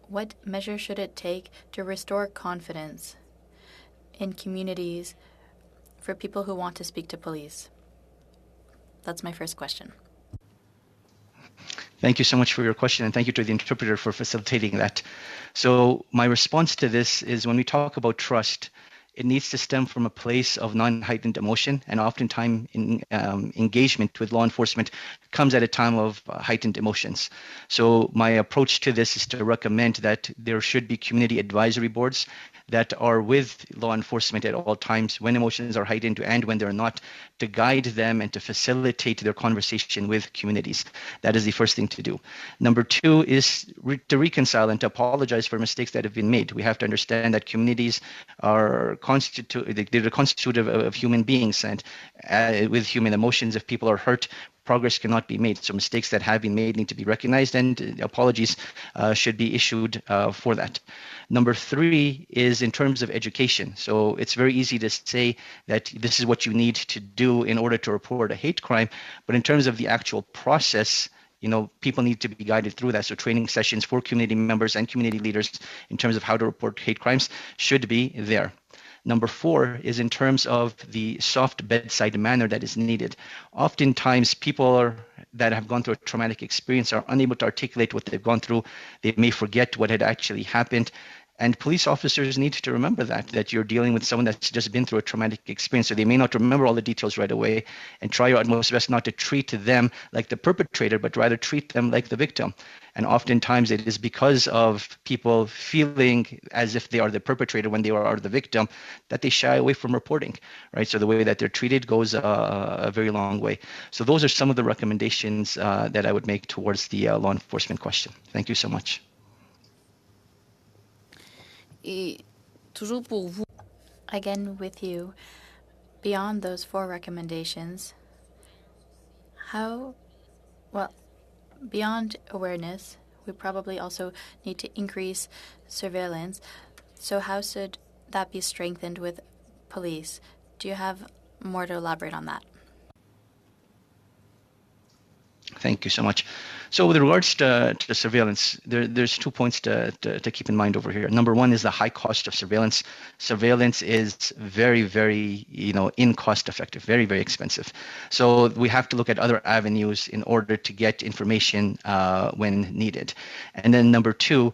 What measures should it take to restore confidence in communities for people who want to speak to police? That's my first question. Thank you so much for your question, and thank you to the interpreter for facilitating that. So my response to this is when we talk about trust, it needs to stem from a place of non-heightened emotion, and oftentimes engagement with law enforcement comes at a time of heightened emotions. So my approach to this is to recommend that there should be community advisory boards that are with law enforcement at all times when emotions are heightened and when they're not, to guide them and to facilitate their conversation with communities. That is the first thing to do. Number two is to reconcile and to apologize for mistakes that have been made. We have to understand that communities are constitutive of human beings, and with human emotions, if people are hurt, progress cannot be made. So mistakes that have been made need to be recognized, and apologies should be issued for that. Number three is in terms of education. So it's very easy to say that this is what you need to do in order to report a hate crime, but in terms of the actual process, people need to be guided through that. So training sessions for community members and community leaders in terms of how to report hate crimes should be there. Number four is in terms of the soft bedside manner that is needed. Oftentimes, people that have gone through a traumatic experience are unable to articulate what they've gone through. They may forget what had actually happened. And police officers need to remember that you're dealing with someone that's just been through a traumatic experience. So they may not remember all the details right away, and try your utmost best not to treat them like the perpetrator, but rather treat them like the victim. And oftentimes it is because of people feeling as if they are the perpetrator when they are the victim that they shy away from reporting, right? So the way that they're treated goes a very long way. So those are some of the recommendations that I would make towards the law enforcement question. Thank you so much. Again, with you, beyond those four recommendations, beyond awareness, we probably also need to increase surveillance. So how should that be strengthened with police? Do you have more to elaborate on that? Thank you so much. So with regards to surveillance, there's 2 points to keep in mind over here. Number one is the high cost of surveillance. Surveillance is very, very, in cost effective, very, very expensive. So we have to look at other avenues in order to get information when needed. And then number two,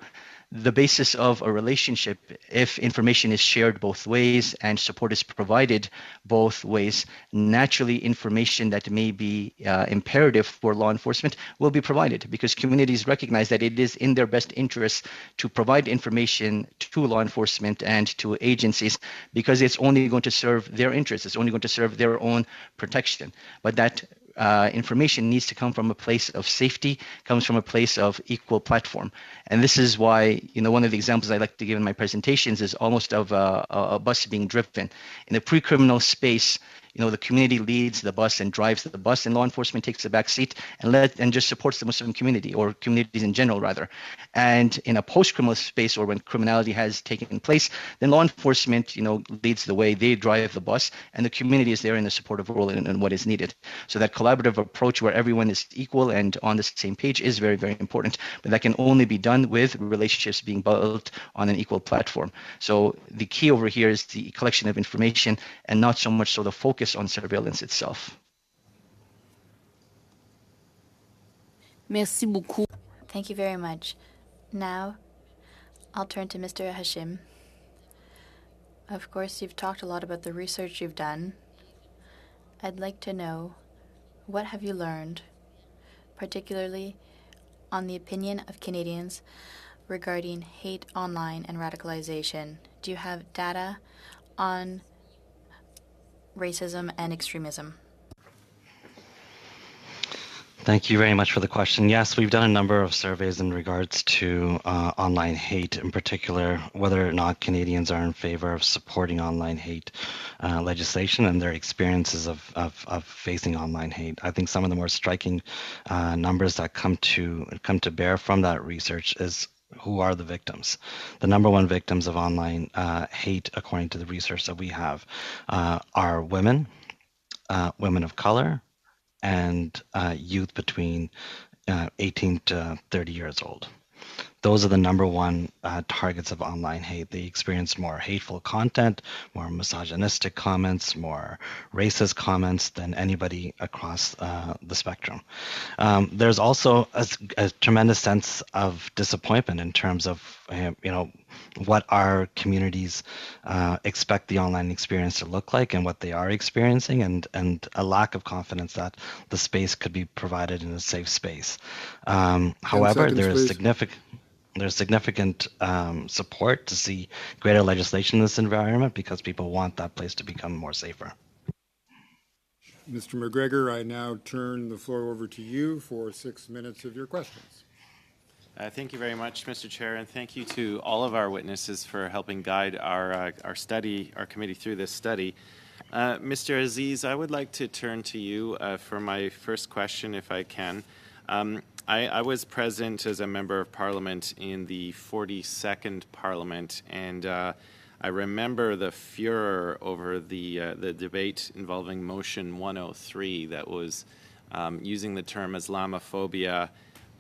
the basis of a relationship, if information is shared both ways and support is provided both ways, naturally information that may be imperative for law enforcement will be provided, because communities recognize that it is in their best interest to provide information to law enforcement and to agencies, because it's only going to serve their interests. It's only going to serve their own protection. But that information needs to come from a place of safety, comes from a place of equal platform. And this is why, one of the examples I like to give in my presentations is almost of a bus being driven. In the pre-criminal space, the community leads the bus and drives the bus, and law enforcement takes the back seat and just supports the Muslim community, or communities in general, rather. And in a post-criminal space, or when criminality has taken place, then law enforcement, leads the way. They drive the bus, and the community is there in a supportive role in what is needed. So that collaborative approach where everyone is equal and on the same page is very, very important. But that can only be done with relationships being built on an equal platform. So the key over here is the collection of information, and not so much so the focus on surveillance itself. Merci beaucoup. Thank you very much. Now, I'll turn to Mr. Hashim. Of course, you've talked a lot about the research you've done. I'd like to know, what have you learned, particularly on the opinion of Canadians regarding hate online and radicalization? Do you have data on racism and extremism? Thank you very much for the question. Yes, we've done a number of surveys in regards to online hate, in particular, whether or not Canadians are in favor of supporting online hate legislation and their experiences of facing online hate. I think some of the more striking numbers that come to bear from that research is who are the victims. The number one victims of online hate, according to the research that we have, are women, women of color, and youth between 18 to 30 years old. Those are the number one targets of online hate. They experience more hateful content, more misogynistic comments, more racist comments than anybody across the spectrum. There's also a tremendous sense of disappointment in terms of what our communities expect the online experience to look like and what they are experiencing, and a lack of confidence that the space could be provided in a safe space. However, seconds, there is please. there's significant support to see greater legislation in this environment because people want that place to become more safer. Mr. McGregor, I now turn the floor over to you for 6 minutes of your questions. Thank you very much, Mr. Chair, and thank you to all of our witnesses for helping guide our committee through this study. Mr. Aziz, I would like to turn to you for my first question, if I can. I was present as a member of Parliament in the 42nd Parliament, and I remember the furor over the debate involving Motion 103 that was using the term Islamophobia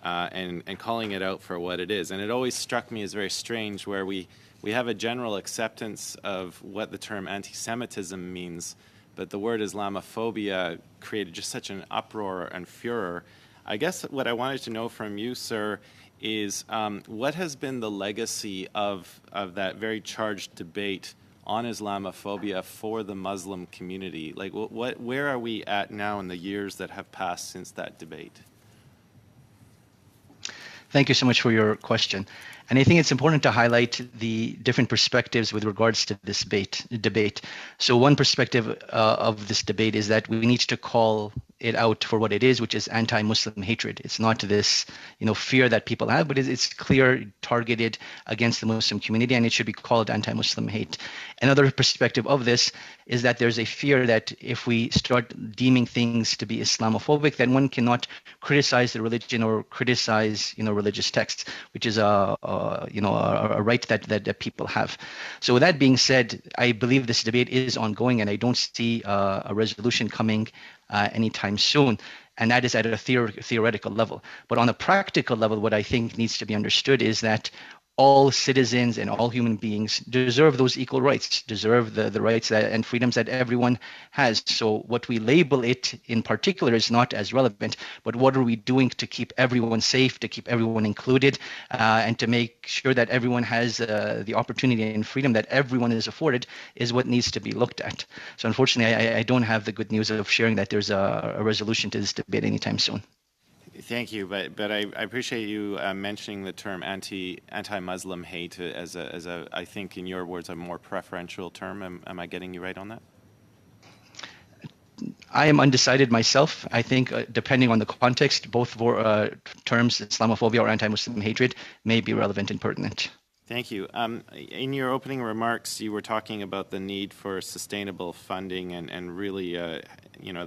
and calling it out for what it is. And it always struck me as very strange where we have a general acceptance of what the term anti-Semitism means, but the word Islamophobia created just such an uproar and furor. I guess what I wanted to know from you, sir, is what has been the legacy of that very charged debate on Islamophobia for the Muslim community? Like, where are we at now in the years that have passed since that debate? Thank you so much for your question. And I think it's important to highlight the different perspectives with regards to this debate. So one perspective of this debate is that we need to call it out for what it is, which is anti-Muslim hatred. It's not this, fear that people have, but it's clear, targeted against the Muslim community, and it should be called anti-Muslim hate. Another perspective of this is that there's a fear that if we start deeming things to be Islamophobic, then one cannot criticize the religion or criticize, religious texts, which is a right that people have. So with that being said, I believe this debate is ongoing, and I don't see a resolution coming anytime soon, and that is at a theoretical level. But on a practical level, what I think needs to be understood is that all citizens and all human beings deserve those equal rights, deserve the rights and freedoms that everyone has. So what we label it in particular is not as relevant, but what are we doing to keep everyone safe, to keep everyone included, and to make sure that everyone has the opportunity and freedom that everyone is afforded is what needs to be looked at. So unfortunately, I don't have the good news of sharing that there's a resolution to this debate anytime soon. Thank you, but I appreciate you mentioning the term anti-Muslim hate as a I think in your words a more preferential term. Am I getting you right on that? I am undecided myself. I think depending on the context, both terms, Islamophobia or anti-Muslim hatred, may be relevant and pertinent. Thank you. In your opening remarks, you were talking about the need for sustainable funding and really,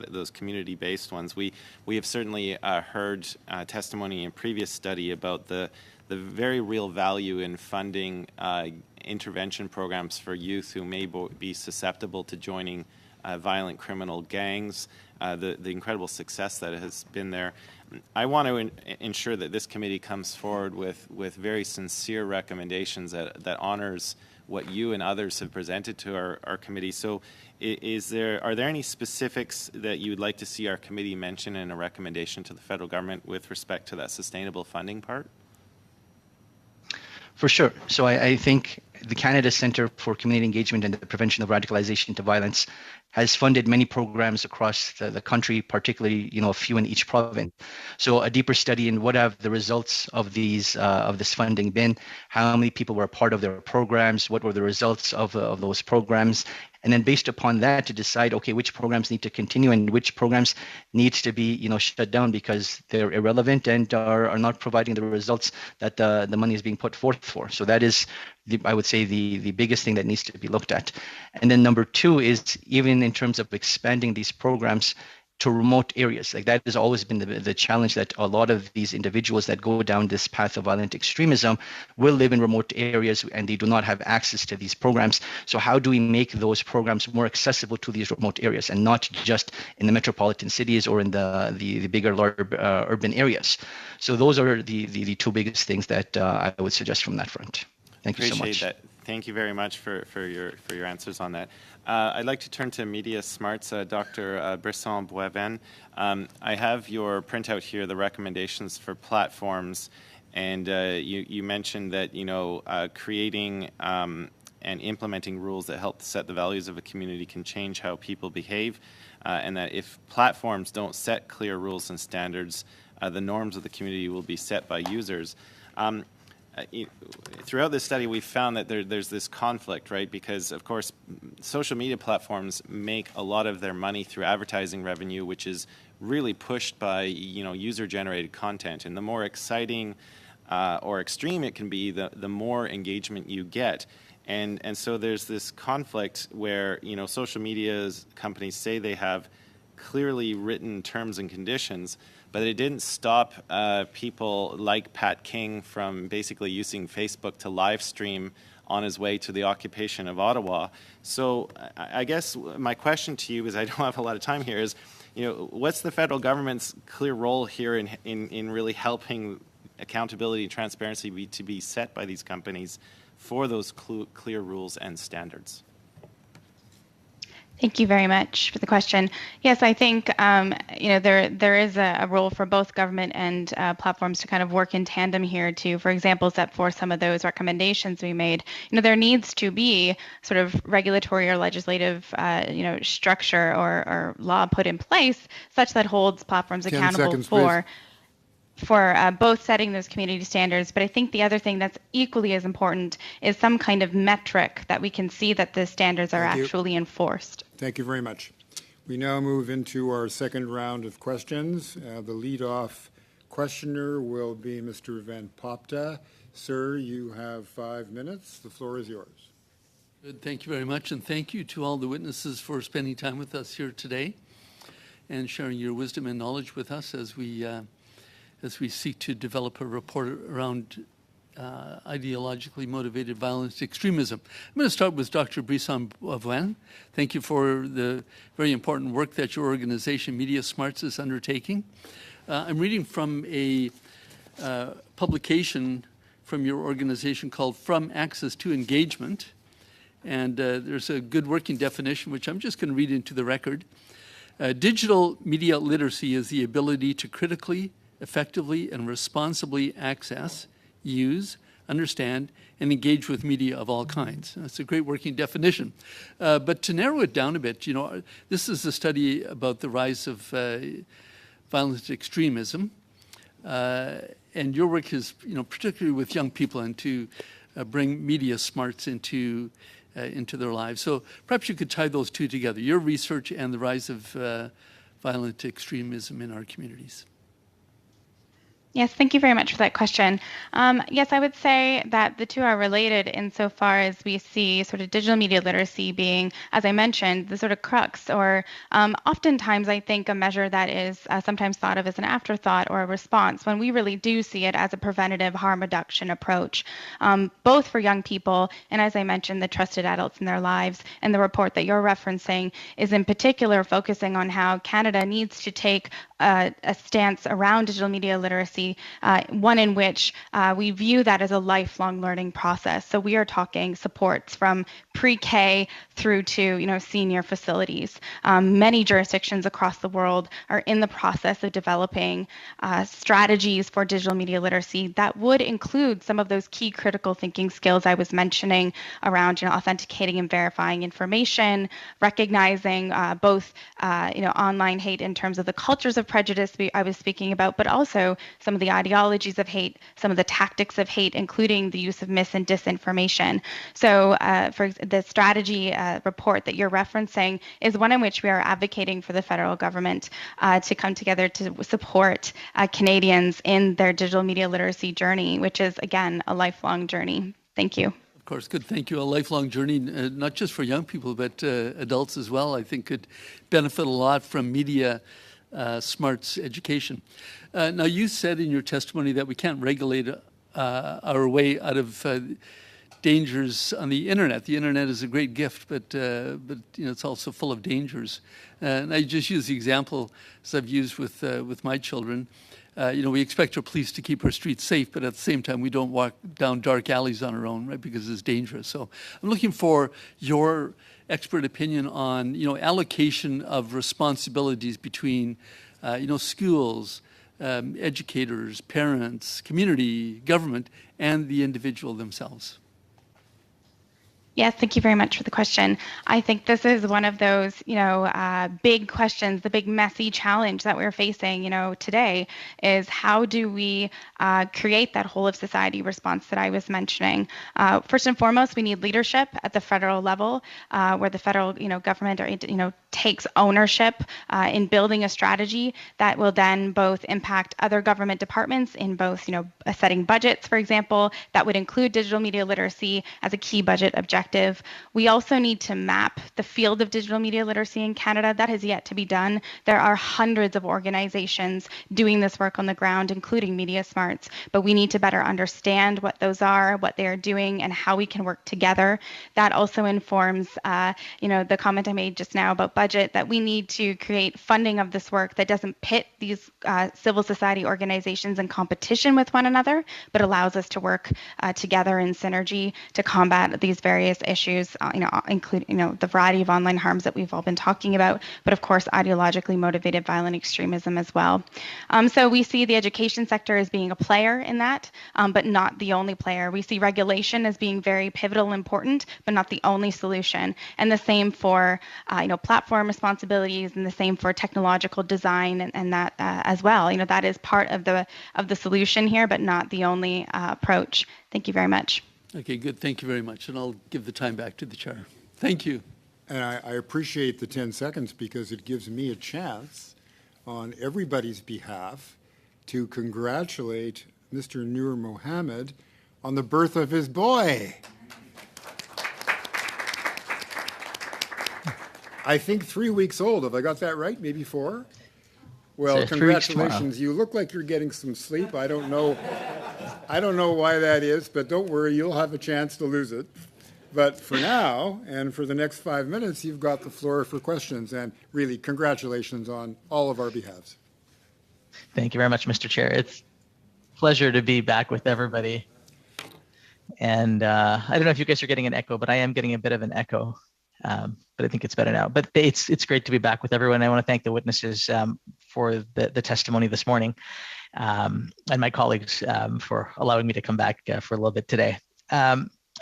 those community-based ones. We have certainly heard testimony in previous study about the very real value in funding intervention programs for youth who may be susceptible to joining violent criminal gangs, the incredible success that has been there. I want to ensure that this committee comes forward with very sincere recommendations that honors what you and others have presented to our committee. So are there any specifics that you would like to see our committee mention in a recommendation to the federal government with respect to that sustainable funding part? For sure. So I think the Canada Centre for Community Engagement and the Prevention of Radicalization to Violence has funded many programs across the country, particularly a few in each province. So a deeper study in what have the results of these of this funding been, how many people were a part of their programs, what were the results of those programs, and then based upon that to decide, okay, which programs need to continue and which programs need to be, shut down because they're irrelevant and are not providing the results that the money is being put forth for. So that is, I would say, the biggest thing that needs to be looked at. And then number two is even in terms of expanding these programs to remote areas. Like that has always been the challenge, that a lot of these individuals that go down this path of violent extremism will live in remote areas and they do not have access to these programs. So how do we make those programs more accessible to these remote areas and not just in the metropolitan cities or in the bigger urban areas? So those are the two biggest things that I would suggest from that front. Thank you so much. Appreciate that. Thank you very much for your answers on that. I'd like to turn to Media Smarts, Dr. Brisson-Boivin. I have your printout here, the recommendations for platforms, and you mentioned that creating and implementing rules that help set the values of a community can change how people behave, and that if platforms don't set clear rules and standards, the norms of the community will be set by users. Throughout this study, we found that there's this conflict, right? Because, of course, social media platforms make a lot of their money through advertising revenue, which is really pushed by, user-generated content. And the more exciting or extreme it can be, the more engagement you get. And so there's this conflict where, social media companies say they have clearly written terms and conditions, but it didn't stop people like Pat King from basically using Facebook to live stream on his way to the occupation of Ottawa. So I guess my question to you, is I don't have a lot of time here, is what's the federal government's clear role here in really helping accountability and transparency to be set by these companies for those clear rules and standards? Thank you very much for the question. Yes, I think there is a role for both government and platforms to kind of work in tandem here to, for example, set forth some of those recommendations we made. There needs to be sort of regulatory or legislative structure or law put in place such that holds platforms accountable 10 seconds, for both setting those community standards. But I think the other thing that's equally as important is some kind of metric that we can see that the standards are actually enforced. Thank you very much. We now move into our second round of questions. The lead-off questioner will be Mr. Van Popta. Sir, you have 5 minutes. The floor is yours. Good. Thank you very much, and thank you to all the witnesses for spending time with us here today and sharing your wisdom and knowledge with us as we seek to develop a report around ideologically motivated violent extremism. I'm going to start with Dr. Brisson-Boivin. Thank you for the very important work that your organization, Media Smarts, is undertaking. I'm reading from a publication from your organization called From Access to Engagement, and there's a good working definition, which I'm just going to read into the record. Digital media literacy is the ability to critically, effectively, and responsibly access, use, understand, and engage with media of all kinds. That's a great working definition. But to narrow it down a bit, this is a study about the rise of violent extremism, and your work is, particularly with young people, and to bring media smarts into their lives. So perhaps you could tie those two together, your research and the rise of violent extremism in our communities. Yes, thank you very much for that question. Yes, I would say that the two are related insofar as we see sort of digital media literacy being, as I mentioned, the sort of crux, or oftentimes I think a measure that is sometimes thought of as an afterthought or a response, when we really do see it as a preventative harm reduction approach, both for young people and, as I mentioned, the trusted adults in their lives. And the report that you're referencing is in particular focusing on how Canada needs to take a stance around digital media literacy, one in which we view that as a lifelong learning process. So we are talking supports from pre-K through to senior facilities. Many jurisdictions across the world are in the process of developing strategies for digital media literacy that would include some of those key critical thinking skills I was mentioning around authenticating and verifying information, recognizing both online hate in terms of the cultures of of prejudice I was speaking about, but also some of the ideologies of hate, some of the tactics of hate, including the use of mis and disinformation. So for the strategy report that you're referencing is one in which we are advocating for the federal government to come together to support Canadians in their digital media literacy journey, which is, again, a lifelong journey. Thank you. Of course, good. Thank you. A lifelong journey, not just for young people, but adults as well, I think could benefit a lot from media smarts education. Now, you said in your testimony that we can't regulate our way out of dangers on the internet. The internet is a great gift, but it's also full of dangers. And I just use the example as I've used with my children. We expect our police to keep our streets safe, but at the same time, we don't walk down dark alleys on our own, right? Because it's dangerous. So I'm looking for your expert opinion on, allocation of responsibilities between, schools, educators, parents, community, government, and the individual themselves. Yes, thank you very much for the question. I think this is one of those, big questions, the big messy challenge that we're facing, today is how do we create that whole of society response that I was mentioning? First and foremost, we need leadership at the federal level, where the federal, government, takes ownership in building a strategy that will then both impact other government departments in both, setting budgets, for example, that would include digital media literacy as a key budget objective. We also need to map the field of digital media literacy in Canada. That has yet to be done. There are hundreds of organizations doing this work on the ground, including Media Smarts, but we need to better understand what those are, what they are doing, and how we can work together. That also informs, the comment I made just now about budget, that we need to create funding of this work that doesn't pit these civil society organizations in competition with one another, but allows us to work together in synergy to combat these various issues, including, the variety of online harms that we've all been talking about, but of course, ideologically motivated violent extremism as well. So we see the education sector as being a player in that, but not the only player. We see regulation as being very pivotal and important, but not the only solution. And the same for, platform responsibilities, and the same for technological design, and that as well. That is part of the solution here, but not the only approach. Thank you very much. Okay, good. Thank you very much. And I'll give the time back to the chair. Thank you. And I appreciate the 10 seconds because it gives me a chance on everybody's behalf to congratulate Mr. Nur Mohammed on the birth of his boy. I think 3 weeks old. Have I got that right? Maybe 4? Well, congratulations. You look like you're getting some sleep. I don't know why that is, but don't worry, you'll have a chance to lose it. But for now, and for the next 5 minutes, you've got the floor for questions. And really, congratulations on all of our behalves. Thank you very much, Mr. Chair. It's a pleasure to be back with everybody. And I don't know if you guys are getting an echo, but I am getting a bit of an echo. But I think it's better now. But it's great to be back with everyone. I want to thank the witnesses for the testimony this morning, and my colleagues for allowing me to come back for a little bit today.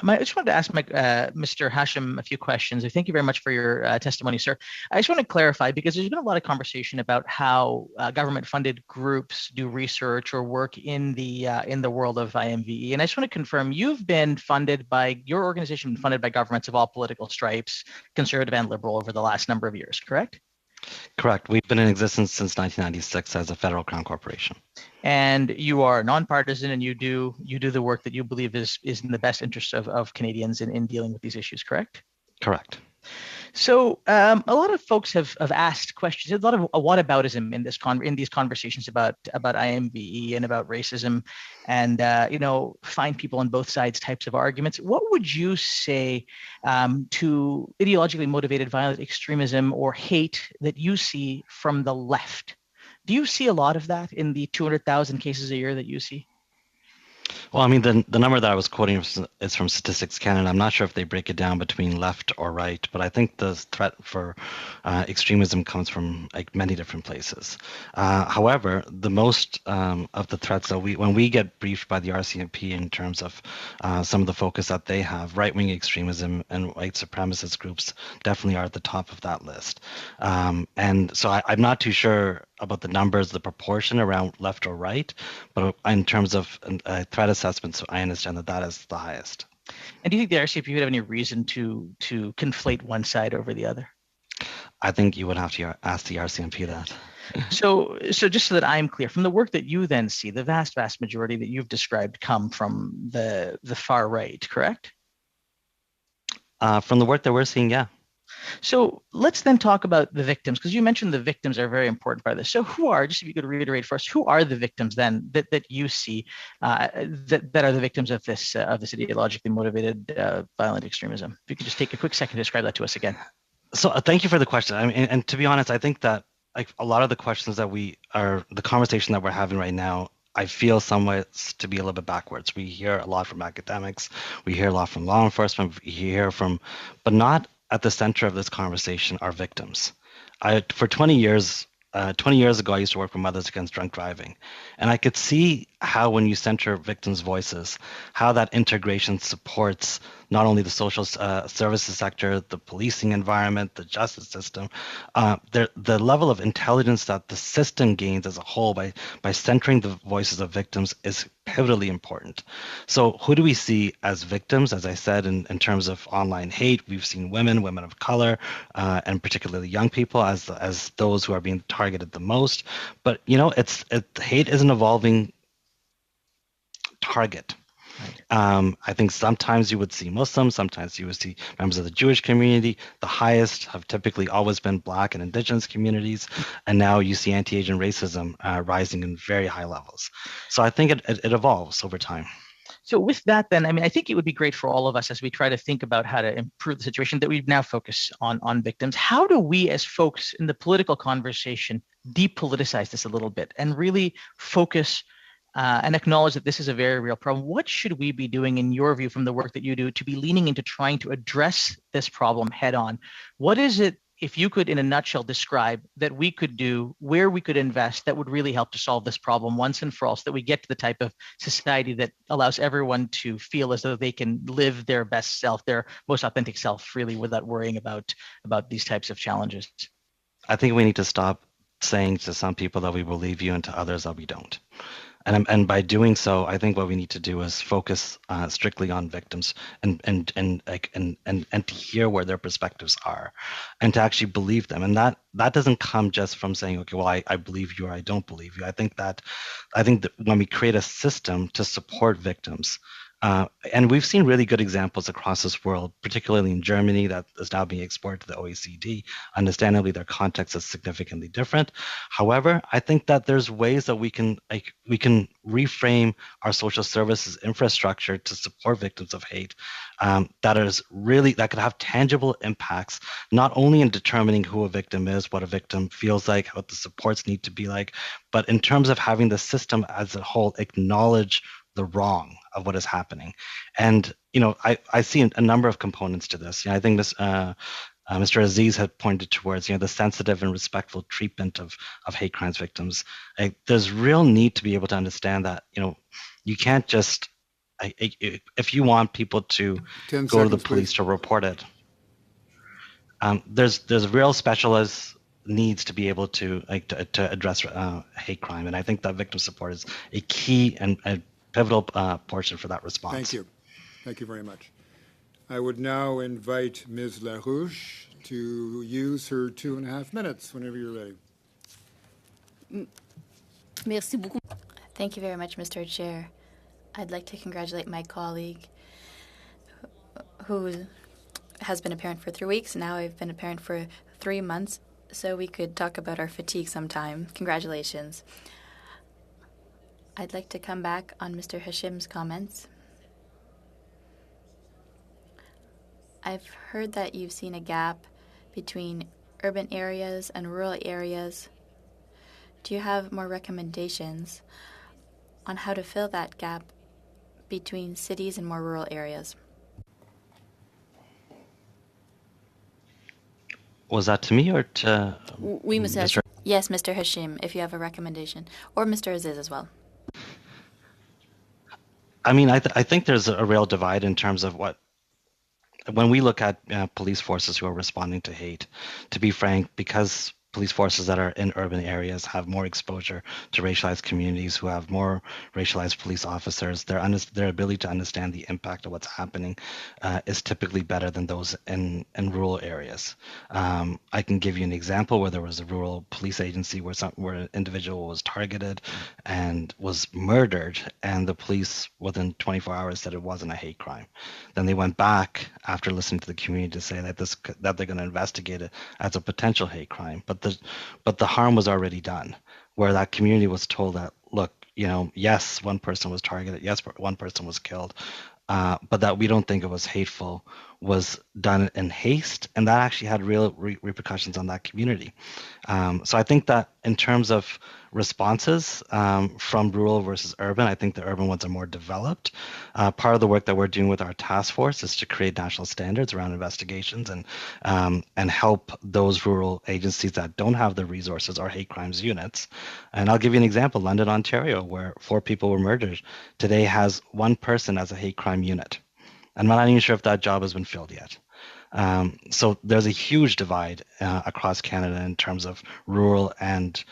I just wanted to ask Mr. Hashim a few questions. Thank you very much for your testimony, sir. I just want to clarify, because there's been a lot of conversation about how government-funded groups do research or work in the world of IMVE, and I just want to confirm your organization been funded by governments of all political stripes, conservative and liberal, over the last number of years, correct? Correct. We've been in existence since 1996 as a federal crown corporation. And you are nonpartisan, and you do the work that you believe is in the best interest of Canadians in dealing with these issues, correct? Correct. So a lot of folks have asked questions, a lot of whataboutism in these conversations about IMVE and about racism, and find people on both sides types of arguments. What would you say to ideologically motivated violent extremism or hate that you see from the left? Do you see a lot of that in the 200,000 cases a year that you see? Well, I mean, the number that I was quoting is from Statistics Canada. I'm not sure if they break it down between left or right, but I think the threat for extremism comes from many different places. However, the most of the threats that when we get briefed by the RCMP in terms of some of the focus that they have, right-wing extremism and white supremacist groups definitely are at the top of that list. And so I'm not too sure about the numbers, the proportion around left or right, but in terms of threat assessments, I understand that that is the highest. And do you think the RCMP would have any reason to conflate one side over the other? I think you would have to ask the RCMP that. So just so that I'm clear, from the work that you then see, the vast majority that you've described come from the far right, correct? From the work that we're seeing, yeah. So let's then talk about the victims, because you mentioned the victims are a very important part of this. So who are, just if you could reiterate for us, who are the victims then that you see that are the victims of this ideologically motivated violent extremism? If you could just take a quick second to describe that to us again. So thank you for the question. I mean, and to be honest, I think that like a lot of the questions that the conversation that we're having right now, I feel somewhat to be a little bit backwards. We hear a lot from academics, we hear a lot from law enforcement, we hear from, but not at the center of this conversation are victims. For 20 years ago, I used to work with Mothers Against Drunk Driving, and I could see how when you center victims' voices, how that integration supports not only the social services sector, the policing environment, the justice system, the level of intelligence that the system gains as a whole by centering the voices of victims is pivotally important. So who do we see as victims? As I said, in terms of online hate, we've seen women of color, and particularly young people as those who are being targeted the most. But hate is an evolving target. I think sometimes you would see Muslims, sometimes you would see members of the Jewish community. The highest have typically always been Black and Indigenous communities, and now you see anti-Asian racism rising in very high levels. So I think it evolves over time. So with that, then, I mean, I think it would be great for all of us as we try to think about how to improve the situation that we now focus on victims. How do we as folks in the political conversation depoliticize this a little bit and really focus and acknowledge that this is a very real problem? What should we be doing, in your view, from the work that you do, to be leaning into trying to address this problem head on? What is it, if you could in a nutshell describe, that we could do, where we could invest that would really help to solve this problem once and for all, so that we get to the type of society that allows everyone to feel as though they can live their best self, their most authentic self, freely, without worrying about these types of challenges? I think we need to stop saying to some people that we believe you and to others that we don't. And by doing so, I think what we need to do is focus strictly on victims and to hear where their perspectives are, and to actually believe them. And that doesn't come just from saying, okay, well, I believe you or I don't believe you. I think that when we create a system to support victims, and we've seen really good examples across this world, particularly in Germany, that is now being exported to the OECD. Understandably, their context is significantly different. However, I think that there's ways that we can reframe our social services infrastructure to support victims of hate that could have tangible impacts, not only in determining who a victim is, what a victim feels like, what the supports need to be like, but in terms of having the system as a whole acknowledge the wrong of what is happening. And I see a number of components to this. I think this Mr. Aziz had pointed towards the sensitive and respectful treatment of hate crimes victims. There's real need to be able to understand that you can't just if you want people to go to the police to report it, there's real specialized needs to be able to address hate crime, and I think that victim support is a key and pivotal portion for that response. Thank you very much. I would now invite Ms. LaRouche to use her 2.5 minutes whenever you're ready. Merci beaucoup. Thank you very much, Mr. Chair. I'd like to congratulate my colleague who has been a parent for 3 weeks. Now I've been a parent for 3 months, so we could talk about our fatigue sometime. Congratulations. I'd like to come back on Mr. Hashim's comments. I've heard that you've seen a gap between urban areas and rural areas. Do you have more recommendations on how to fill that gap between cities and more rural areas? Was that to me or to Oui, Mr. Yes, Mr. Hashim, if you have a recommendation, or Mr. Aziz as well. I mean, I think there's a real divide in terms of when we look at police forces who are responding to hate. To be frank, because police forces that are in urban areas have more exposure to racialized communities, who have more racialized police officers. Their ability to understand the impact of what's happening is typically better than those in rural areas. I can give you an example where there was a rural police agency where an individual was targeted and was murdered, and the police within 24 hours said it wasn't a hate crime. Then they went back after listening to the community to say that they're going to investigate it as a potential hate crime, but the harm was already done, where that community was told that, look, yes, one person was targeted, yes, one person was killed, but that we don't think it was hateful, was done in haste, and that actually had real repercussions on that community. So I think that in terms of responses from rural versus urban, I think the urban ones are more developed. Part of the work that we're doing with our task force is to create national standards around investigations and help those rural agencies that don't have the resources or hate crimes units. And I'll give you an example. London, Ontario, where 4 people were murdered, today has 1 person as a hate crime unit. I'm not even sure if that job has been filled yet. So there's a huge divide across Canada in terms of rural and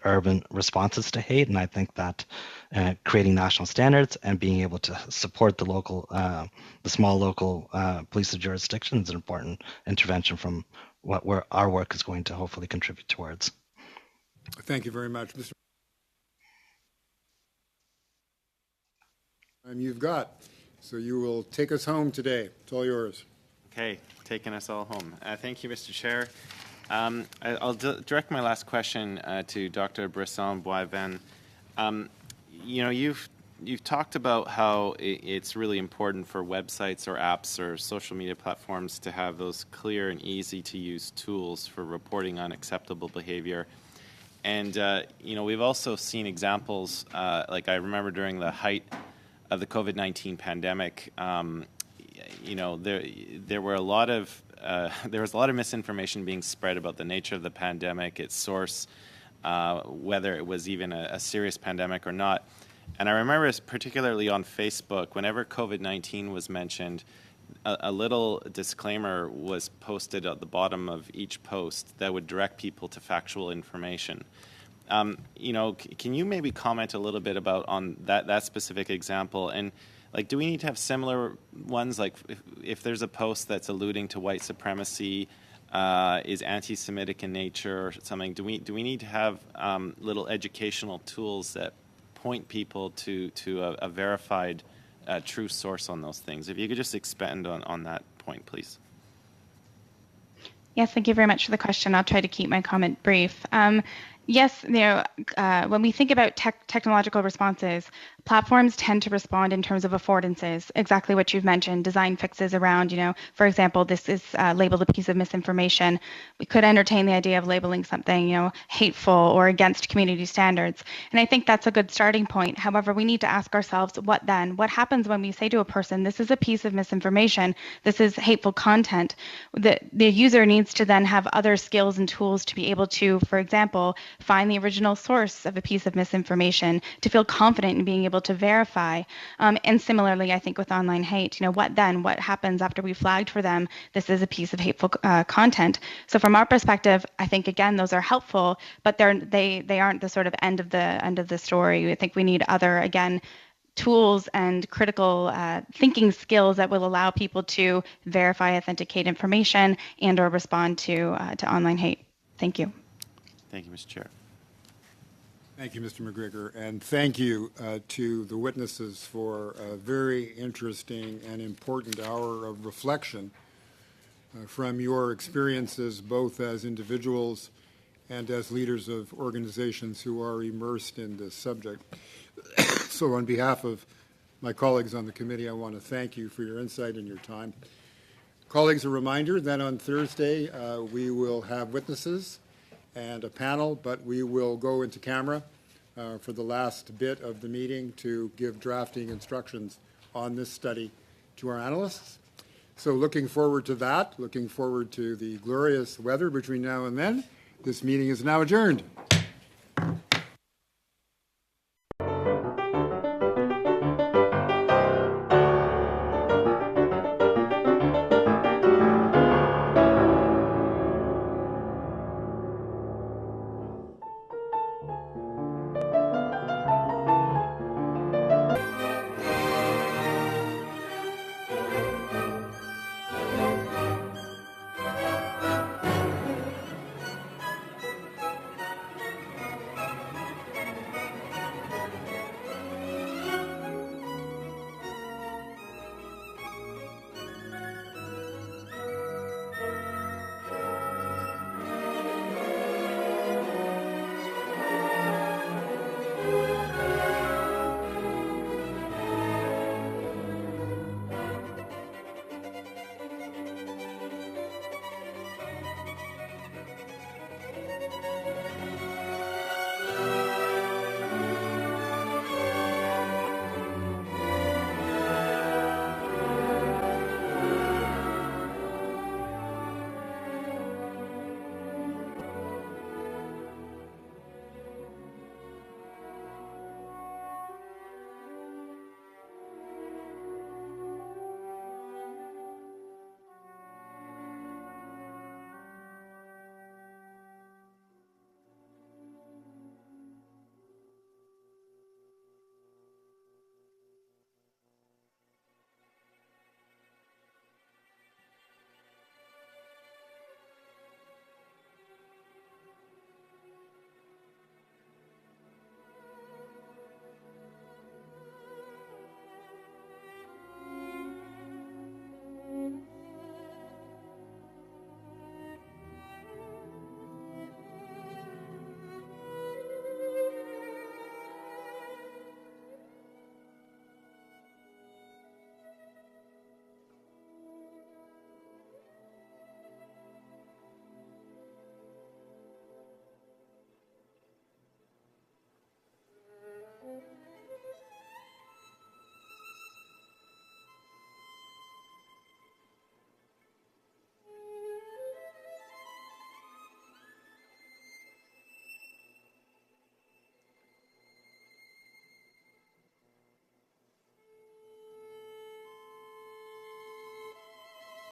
urban responses to hate, and I think that creating national standards and being able to support the small local police jurisdictions is an important intervention from where our work is going to hopefully contribute towards. Thank you very much, Mr. You've got, so you will take us home today. It's all yours. Okay, taking us all home. Thank you, Mr. Chair. I'll direct my last question to Dr. Brisson-Boivin. You've talked about how it's really important for websites or apps or social media platforms to have those clear and easy to use tools for reporting unacceptable behavior. And we've also seen examples, like I remember during the height of the COVID-19 pandemic, there was a lot of misinformation being spread about the nature of the pandemic, its source, whether it was even a serious pandemic or not. And I remember particularly on Facebook, whenever COVID-19 was mentioned, a little disclaimer was posted at the bottom of each post that would direct people to factual information. Can you maybe comment a little bit about on that specific example? And do we need to have similar ones? Like if there's a post that's alluding to white supremacy, is anti-Semitic in nature or something, do we need to have little educational tools that point people to a verified true source on those things? If you could just expand on that point, please. Yes, thank you very much for the question. I'll try to keep my comment brief. Yes, when we think about technological responses, platforms tend to respond in terms of affordances, exactly what you've mentioned, design fixes around, for example, this is labeled a piece of misinformation. We could entertain the idea of labeling something, hateful or against community standards. And I think that's a good starting point. However, we need to ask ourselves, what then? What happens when we say to a person, this is a piece of misinformation, this is hateful content? The user needs to then have other skills and tools to be able to, for example, find the original source of a piece of misinformation, to feel confident in being able to verify. And similarly, I think with online hate, what then? What happens after we flagged for them, this is a piece of hateful content? So from our perspective, I think, again, those are helpful, but they aren't the sort of end of the story. I think we need other, again, tools and critical thinking skills that will allow people to verify, authenticate information, and or respond to online hate. Thank you. Thank you, Mr. Chair. Thank you, Mr. McGregor, and thank you to the witnesses for a very interesting and important hour of reflection from your experiences, both as individuals and as leaders of organizations who are immersed in this subject. So on behalf of my colleagues on the committee, I want to thank you for your insight and your time. Colleagues, a reminder that on Thursday we will have witnesses and a panel, but we will go into camera for the last bit of the meeting to give drafting instructions on this study to our analysts. So looking forward to that, looking forward to the glorious weather between now and then. This meeting is now adjourned.